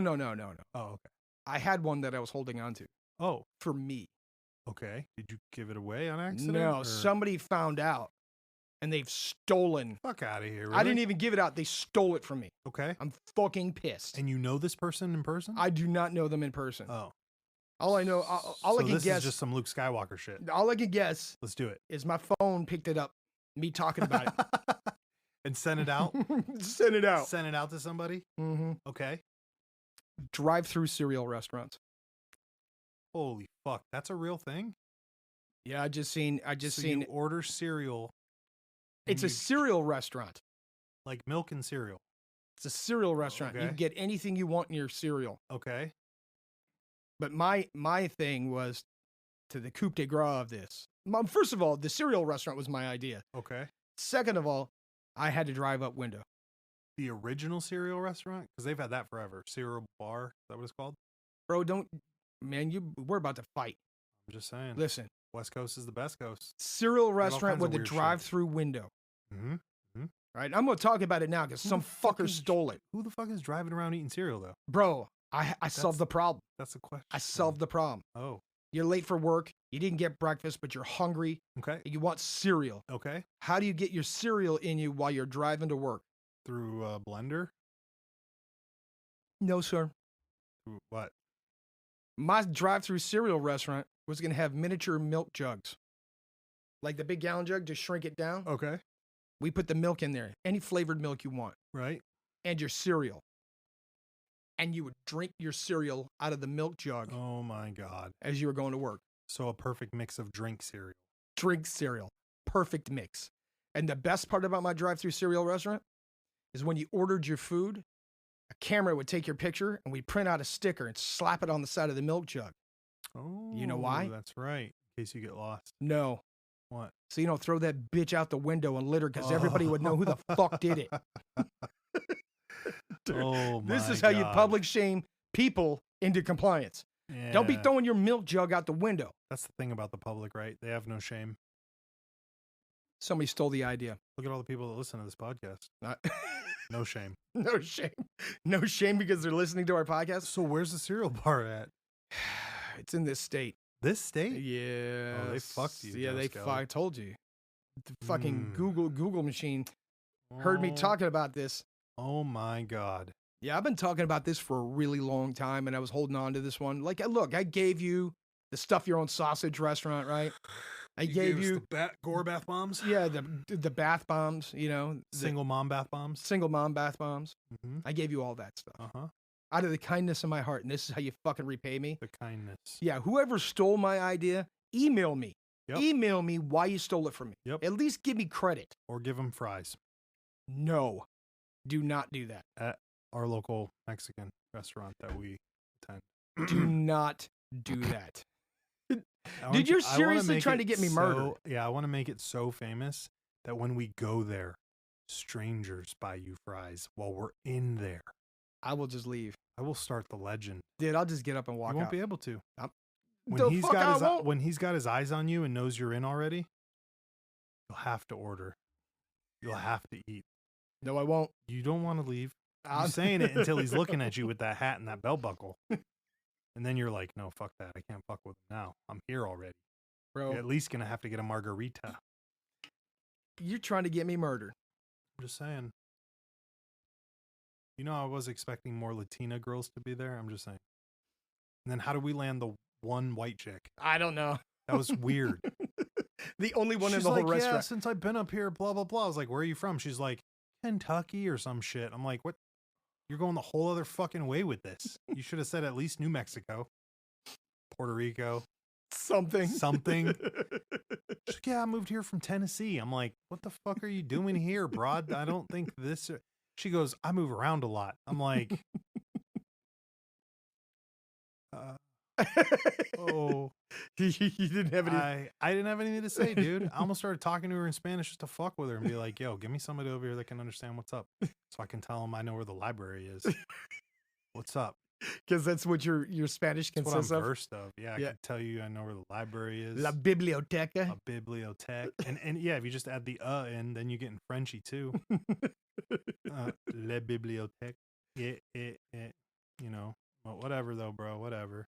Oh, okay. I had one that I was holding on to Oh, for me. okay. Did you give it away on accident? No, or- somebody found out and they've stolen. Fuck out of here. Really? I didn't even give it out. They stole it from me. Okay. I'm fucking pissed. And you know this person in person? I do not know them in person. Oh. All I know, all I can this guess, is just some Luke Skywalker shit. all I can guess Let's do it. is my phone picked it up. Me talking about And send it out. it. Send it out. Send it out to somebody. Mm-hmm. Okay. Drive-through cereal restaurants. Holy fuck. That's a real thing? Yeah, I just seen. So you order cereal. and It's a you- cereal restaurant. like milk and cereal. It's a cereal restaurant. You Okay. can get anything you want in your cereal. Okay. But my thing was to the coup de grace of this. First of all, the cereal restaurant was my idea. Okay. Second of all, I had to drive up window. The original cereal restaurant? Because they've had that forever. Cereal bar. Is that what it's called? Bro, we're about to fight. I'm just saying. Listen, West Coast is the best coast. cereal all restaurant kinds with of the weird shit. drive-through window. Mm-hmm. Right? I'm going to talk about it now because Who some the fuck fucker is- stole it. Who the fuck is driving around eating cereal, though? Bro, I solved the problem. That's a question. I solved the problem. Oh. You're late for work. You didn't get breakfast, but you're hungry. Okay. And you want cereal. Okay. How do you get your cereal in you while you're driving to work? Through a blender? No, sir. Through what? My drive-through cereal restaurant was going to have miniature milk jugs. Like the big gallon jug, just shrink it down. Okay. We put the milk in there, any flavored milk you want. Right. And your cereal. And you would drink your cereal out of the milk jug. Oh my God. As you were going to work. So a perfect mix of drink cereal. Drink cereal. Perfect mix. And the best part about my drive-through cereal restaurant is when you ordered your food, a camera would take your picture and we'd print out a sticker and slap it on the side of the milk jug. Oh. You know why? That's right. In case you get lost. No. What? So you don't throw that bitch out the window and litter because everybody would know who the fuck did it. Dude, oh my this is how God. you public shame people into compliance. Yeah. Don't be throwing your milk jug out the window. That's the thing about the public, right? They have no shame. Somebody stole the idea. Look at all the people that listen to this podcast. No shame. No shame. No shame because they're listening to our podcast. So where's the cereal bar at? It's in this state. This state? Yeah. Oh, they fucked you. Yeah, Joe I told you. The fucking Google machine heard me Oh. talking about this. Oh my God. Yeah, I've been talking about this for a really long time, and I was holding on to this one. Like, look, I gave you the stuff your own sausage restaurant, right? I gave you the gore bath bombs. yeah, the bath bombs, you know, Single mom bath bombs. single mom bath bombs. Mm-hmm. I gave you all that stuff Uh-huh. out of the kindness of my heart, and this is how you fucking repay me. The kindness. Yeah, whoever stole my idea, email me. Yep. Email me why you stole it from me. Yep. At least give me credit. Or give them fries No, do not do that. at our local Mexican restaurant that we attend. Do not do that. I Dude, you're I wanna seriously make trying it to get me so- murdered. Yeah, I want to make it so famous that when we go there, strangers buy you fries while we're in there. I will just leave. I will start the legend. Dude, I'll just get up and walk You won't out. be able to. The fuck I won't. When he's got his eyes on you and knows you're in already, you'll have to order. You'll have to eat. No, I won't. You don't want to leave. I'm I'm saying it until he's looking at you with that hat and that belt buckle. And then you're like, no, fuck that. I can't fuck with him now. I'm here already. Bro, You're at least going to have to get a margarita. you're trying to get me murdered. I'm just saying. You know, I was expecting more Latina girls to be there. I'm just saying. And then how do we land the one white chick? I don't know. That was weird. The only one in She's the whole like, restaurant. yeah, since I've been up here, blah, blah, blah. I was like, where are you from? She's like, Kentucky or some shit. I'm like, what? You're going the whole other fucking way with this. You should have said at least New Mexico, Puerto Rico, Something. something. She's like, yeah, I moved here from Tennessee. I'm like, what the fuck are you doing here, broad? I don't think this. She goes, I move around a lot. I'm like, oh, you didn't have any. I didn't have anything to say, dude. I almost started talking to her in Spanish just to fuck with her and be like, yo, give me somebody over here that can understand what's up so I can tell them I know where the library is. What's up? Because that's what your Spanish That's what consists I'm of. versed of. Yeah, I Yeah. can tell you I know where the library is. La biblioteca. A bibliothèque. And yeah, if you just add the in, then you get in Frenchy too. Le bibliothèque. Yeah, you know, well, whatever though, bro, whatever.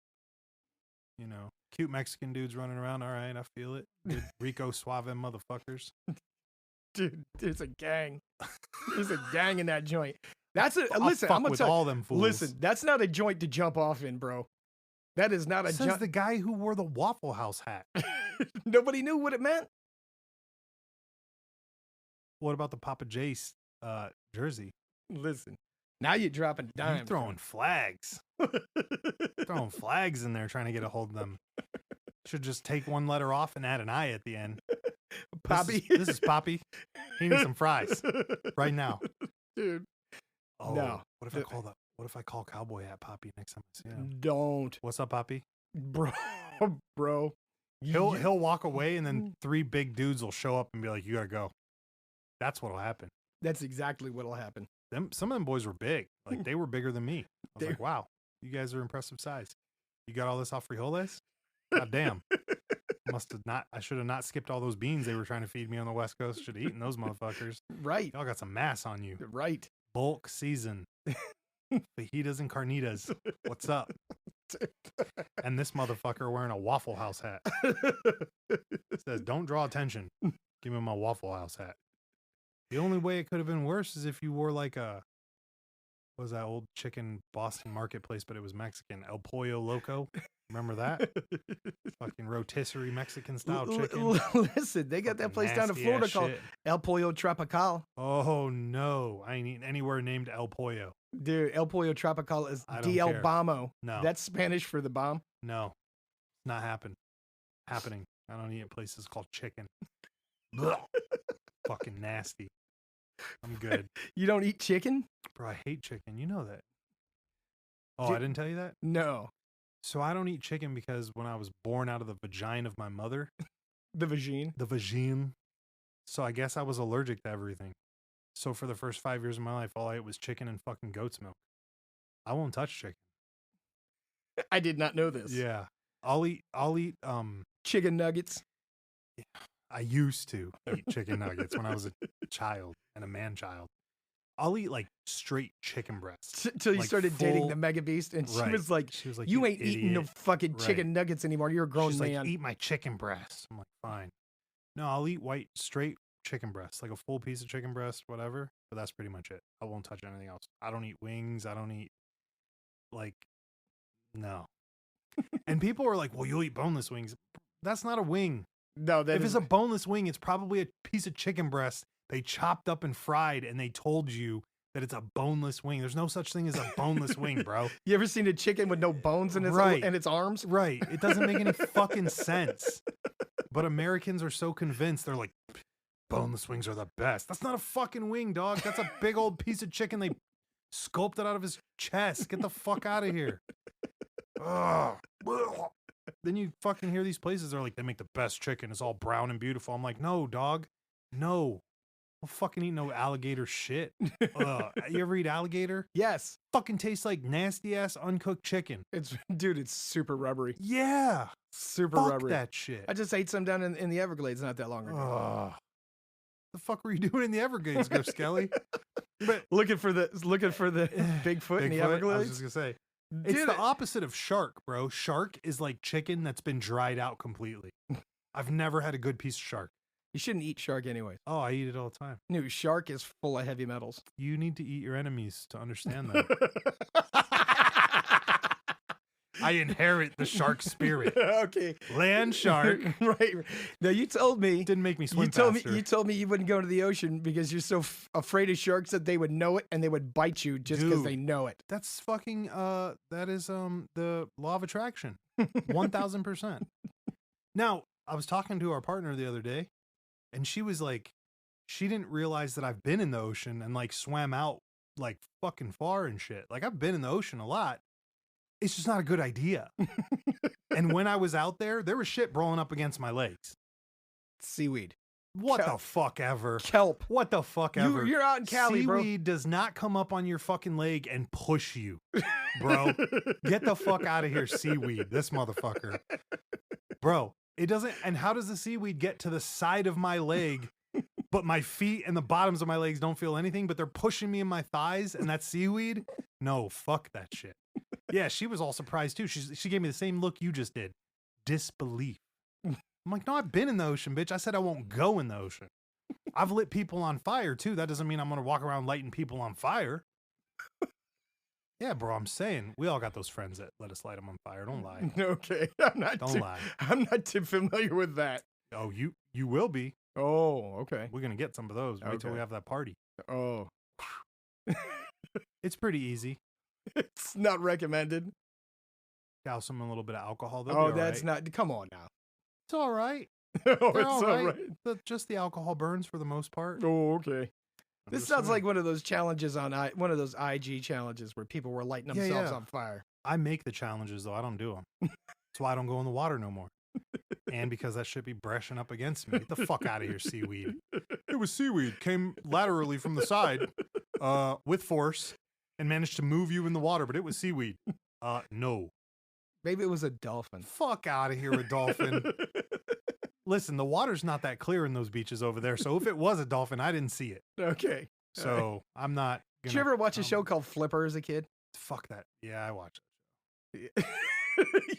You know, cute Mexican dudes running around. All right, I feel it. Good Rico Suave motherfuckers. Dude, there's a gang. There's a gang in that joint. That's a I'll listen. fuck I'm gonna with tell you. all them fools. Listen, that's not a joint to jump off in, bro. That is not a Says jump. the guy who wore the Waffle House hat. Nobody knew what it meant. What about the Papa Jace jersey? Listen, now you're dropping You're dimes. throwing flags. Throwing flags in there trying to get a hold of them. Should just take one letter off and add an I at the end. Poppy. This is Poppy. He needs some fries right now. Dude. Oh, No. What if I call Cowboy Hat Poppy next time I see him? Don't, What's up, Poppy? bro. He'll walk away and then three big dudes will show up and be like, you gotta go. That's what'll happen. That's exactly what'll happen. Some of them boys were big. Like they were bigger than me. I was like, wow, you guys are impressive size. You got all this off frijoles? God damn. Must have not. I should have not skipped all those beans they were trying to feed me on the West Coast. Should have eaten those motherfuckers. Right. Y'all got some mass on you. Right. Bulk season. Fajitas and carnitas. What's up? And this motherfucker wearing a Waffle House hat. Says, don't draw attention. Give me my Waffle House hat. The only way it could have been worse is if you wore like a, what was that old chicken Boston marketplace, but it was Mexican, El Pollo Loco. Remember that? Fucking rotisserie Mexican style chicken. Listen, they got that place down in Florida called El Pollo Tropical. Oh no, I ain't eating anywhere named El Pollo. Dude, El Pollo Tropical is El Bamo. No. That's Spanish for the bomb. No, it's not happening. I don't eat at places called chicken. Fucking nasty. I'm good. You don't eat chicken? Bro, I hate chicken. You know that. Oh, I didn't tell you that? No. So I don't eat chicken because when I was born out of the vagina of my mother. The vagine. So I guess I was allergic to everything. So for the first 5 years of my life, all I ate was chicken and fucking goat's milk. I won't touch chicken. I did not know this. Yeah. I'll eat chicken nuggets. I used to eat chicken nuggets when I was a child and a man-child. I'll eat like straight chicken breasts. Till you started dating the Mega Beast, and she was like, you ain't eating no fucking chicken nuggets anymore. You're a grown man. Like, eat my chicken breast. I'm like, fine. No, I'll eat white, straight chicken breast, like a full piece of chicken breast, whatever. But that's pretty much it. I won't touch anything else. I don't eat wings. I don't eat, like, no. And people are like, well, you'll eat boneless wings. That's not a wing. No, if it's a boneless wing, it's probably a piece of chicken breast they chopped up and fried, and they told you that it's a boneless wing. There's no such thing as a boneless wing, bro. You ever seen a chicken with no bones in its arms? Right. It doesn't make any fucking sense. But Americans are so convinced. They're like, boneless wings are the best. That's not a fucking wing, dog. That's a big old piece of chicken they sculpted out of his chest. Get the fuck out of here. Ugh. Then you fucking hear these places, they're like, they make the best chicken. It's all brown and beautiful. I'm like, no, dog. No. I'll fucking eat no alligator shit. You ever eat alligator? Yes. Fucking tastes like nasty ass uncooked chicken. It's super rubbery. Yeah. Super Fuck rubbery. That shit. I just ate some down in the Everglades not that long ago. The fuck were you doing in the Everglades, Go Skelly? But looking for the Bigfoot in the Everglades. I was just gonna say. It's the opposite of shark, bro. Shark is like chicken that's been dried out completely. I've never had a good piece of shark. You shouldn't eat shark anyways. Oh, I eat it all the time. No, shark is full of heavy metals. You need to eat your enemies to understand that. I inherit the shark spirit. Okay. Land shark. Right. Now you told me. Didn't make me swim You told me you wouldn't go to the ocean because you're so afraid of sharks that they would know it and they would bite you just because they know it. That's fucking, that is the law of attraction. 1000%. Now, I was talking to our partner the other day, and she was like, she didn't realize that I've been in the ocean and like swam out like fucking far and shit. Like I've been in the ocean a lot. It's just not a good idea. And when I was out there was shit rolling up against my legs. Seaweed. What the fuck ever? Kelp. What the fuck ever? You're out in Cali, bro. Seaweed does not come up on your fucking leg and push you, bro. Get the fuck out of here, seaweed. This motherfucker. Bro, it doesn't. And how does the seaweed get to the side of my leg, but my feet and the bottoms of my legs don't feel anything, but they're pushing me in my thighs, and that's seaweed? No, fuck that shit. Yeah, she was all surprised too. She gave me the same look you just did. Disbelief. I'm like, no, I've been in the ocean, bitch. I said I won't go in the ocean. I've lit people on fire too. That doesn't mean I'm going to walk around lighting people on fire. Yeah, bro, I'm saying we all got those friends that let us light them on fire. Don't lie. Okay. Don't lie. I'm not too familiar with that. Oh, you will be. Oh, okay. We're going to get some of those. Wait till we have that party. Oh. It's pretty easy. It's not recommended. Douse them in a little bit of alcohol. Oh, that's not. Come on now. It's all right. It's all right. Just the alcohol burns for the most part. Oh, okay. This sounds like one of those challenges on one of those IG challenges where people were lighting themselves on fire. I make the challenges though. I don't do them. That's why I don't go in the water no more. And because that should be brushing up against me. Get the fuck out of here, seaweed. It was seaweed. Came laterally from the side with force and managed to move you in the water, but it was seaweed. No. Maybe it was a dolphin. Fuck out of here, a dolphin. Listen, the water's not that clear in those beaches over there, so if it was a dolphin, I didn't see it. Okay. So I'm not gonna... Did you ever watch a show called Flipper as a kid? Fuck that. Yeah, I watched it.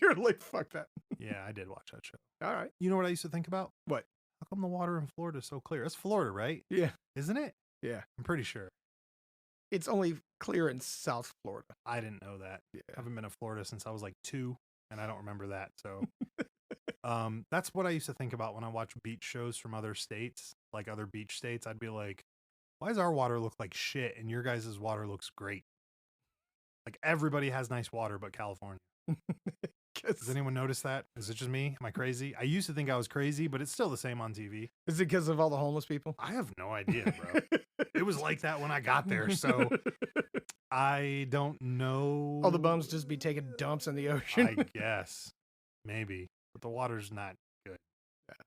You're like, fuck that. Yeah, I did watch that show. All right. You know what I used to think about? What? How come the water in Florida is so clear? It's Florida, right? Yeah. Isn't it? Yeah. I'm pretty sure. It's only clear in South Florida. I didn't know that. Yeah. I haven't been to Florida since I was like 2, and I don't remember that. So that's what I used to think about when I watch beach shows from other states, like other beach states. I'd be like, why does our water look like shit and your guys' water looks great? Like everybody has nice water but California. Does anyone notice that? Is it just me? Am I crazy? I used to think I was crazy, but it's still the same on TV. Is it because of all the homeless people? I have no idea, bro. It was like that when I got there, so I don't know. All the bums just be taking dumps in the ocean. I guess. Maybe. But the water's not good. Yeah.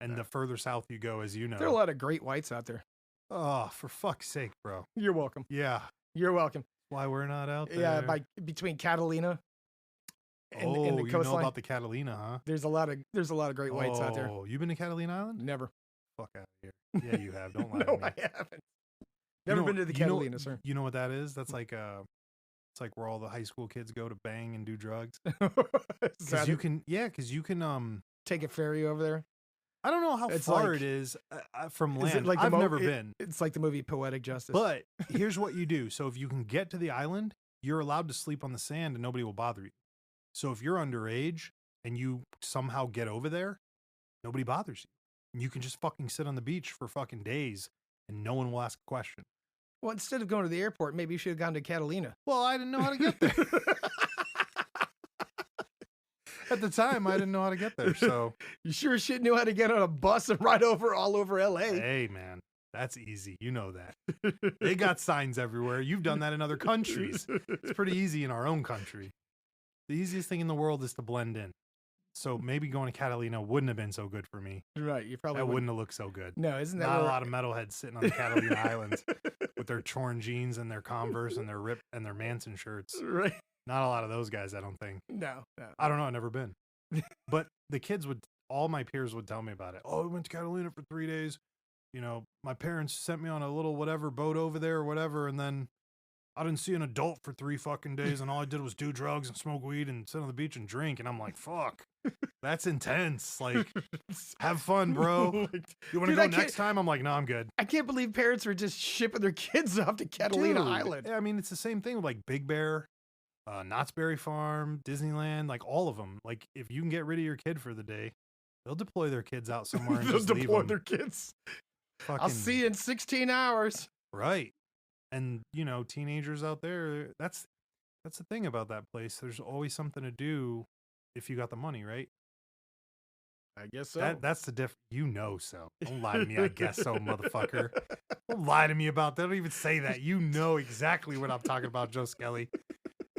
And the further south you go, as you know. There are a lot of great whites out there. Oh, for fuck's sake, bro. You're welcome. Yeah. You're welcome. Why we're not out there. Yeah, between Catalina and the you coastline. know about the Catalina, huh? There's a lot of great whites out there. Oh, you been to Catalina Island? Never. Fuck out of here. Yeah, you have. Don't lie to No, me. I haven't. Never been to the Catalina, sir. You know what that is? That's like it's like where all the high school kids go to bang and do drugs. Because you can take a ferry over there. I don't know how far it is from land. Like I've never been. It's like the movie Poetic Justice. But here's what you do. So if you can get to the island, you're allowed to sleep on the sand and nobody will bother you. So if you're underage and you somehow get over there, nobody bothers you. And you can just fucking sit on the beach for fucking days and no one will ask a question. Well, instead of going to the airport, maybe you should have gone to Catalina. Well, I didn't know how to get there. At the time, I didn't know how to get there. So you sure as shit knew how to get on a bus and ride all over LA. Hey, man, that's easy. You know that. They got signs everywhere. You've done that in other countries. It's pretty easy in our own country. The easiest thing in the world is to blend in. So maybe going to Catalina wouldn't have been so good for me. Right, you probably wouldn't have looked so good. No, isn't that not a lot of metalheads sitting on the Catalina Islands with their torn jeans and their Converse and their Manson shirts. Right. Not a lot of those guys, I don't think. No. I don't know. I've never been. But the kids all my peers would tell me about it. Oh, we went to Catalina for 3 days. You know, my parents sent me on a little whatever boat over there or whatever. And then I didn't see an adult for 3 fucking days. And all I did was do drugs and smoke weed and sit on the beach and drink. And I'm like, fuck, that's intense. Like, have fun, bro. You want to go next time? I'm like, no, I'm good. I can't believe parents were just shipping their kids off to Catalina Island. I mean, it's the same thing with like Big Bear. Knott's Berry Farm, Disneyland, like all of them. Like if you can get rid of your kid for the day, they'll deploy their kids out somewhere and just leave them. Their kids. Fucking, I'll see you in 16 hours. Right. And you know, teenagers out there, that's the thing about that place. There's always something to do if you got the money, right? I guess so. That's the difference. You know so. Don't lie to me, I guess so, motherfucker. Don't lie to me about that. Don't even say that. You know exactly what I'm talking about, Joe Skelly.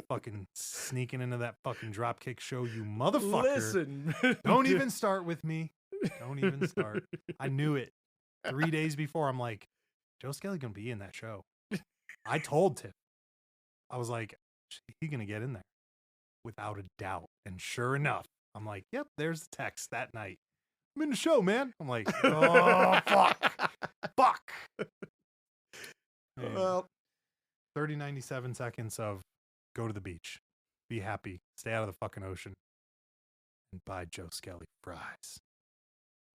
Fucking sneaking into that fucking dropkick show, you motherfucker. Listen. Don't even start with me. Don't even start. I knew it 3 days before. I'm like, Joe Skelly gonna be in that show. I told Tim. I was like, he's gonna get in there without a doubt. And sure enough, I'm like, yep, there's the text that night. I'm in the show, man. I'm like, oh, fuck. Well, 97 seconds of go to the beach, be happy, stay out of the fucking ocean, and buy Joe Skelly fries.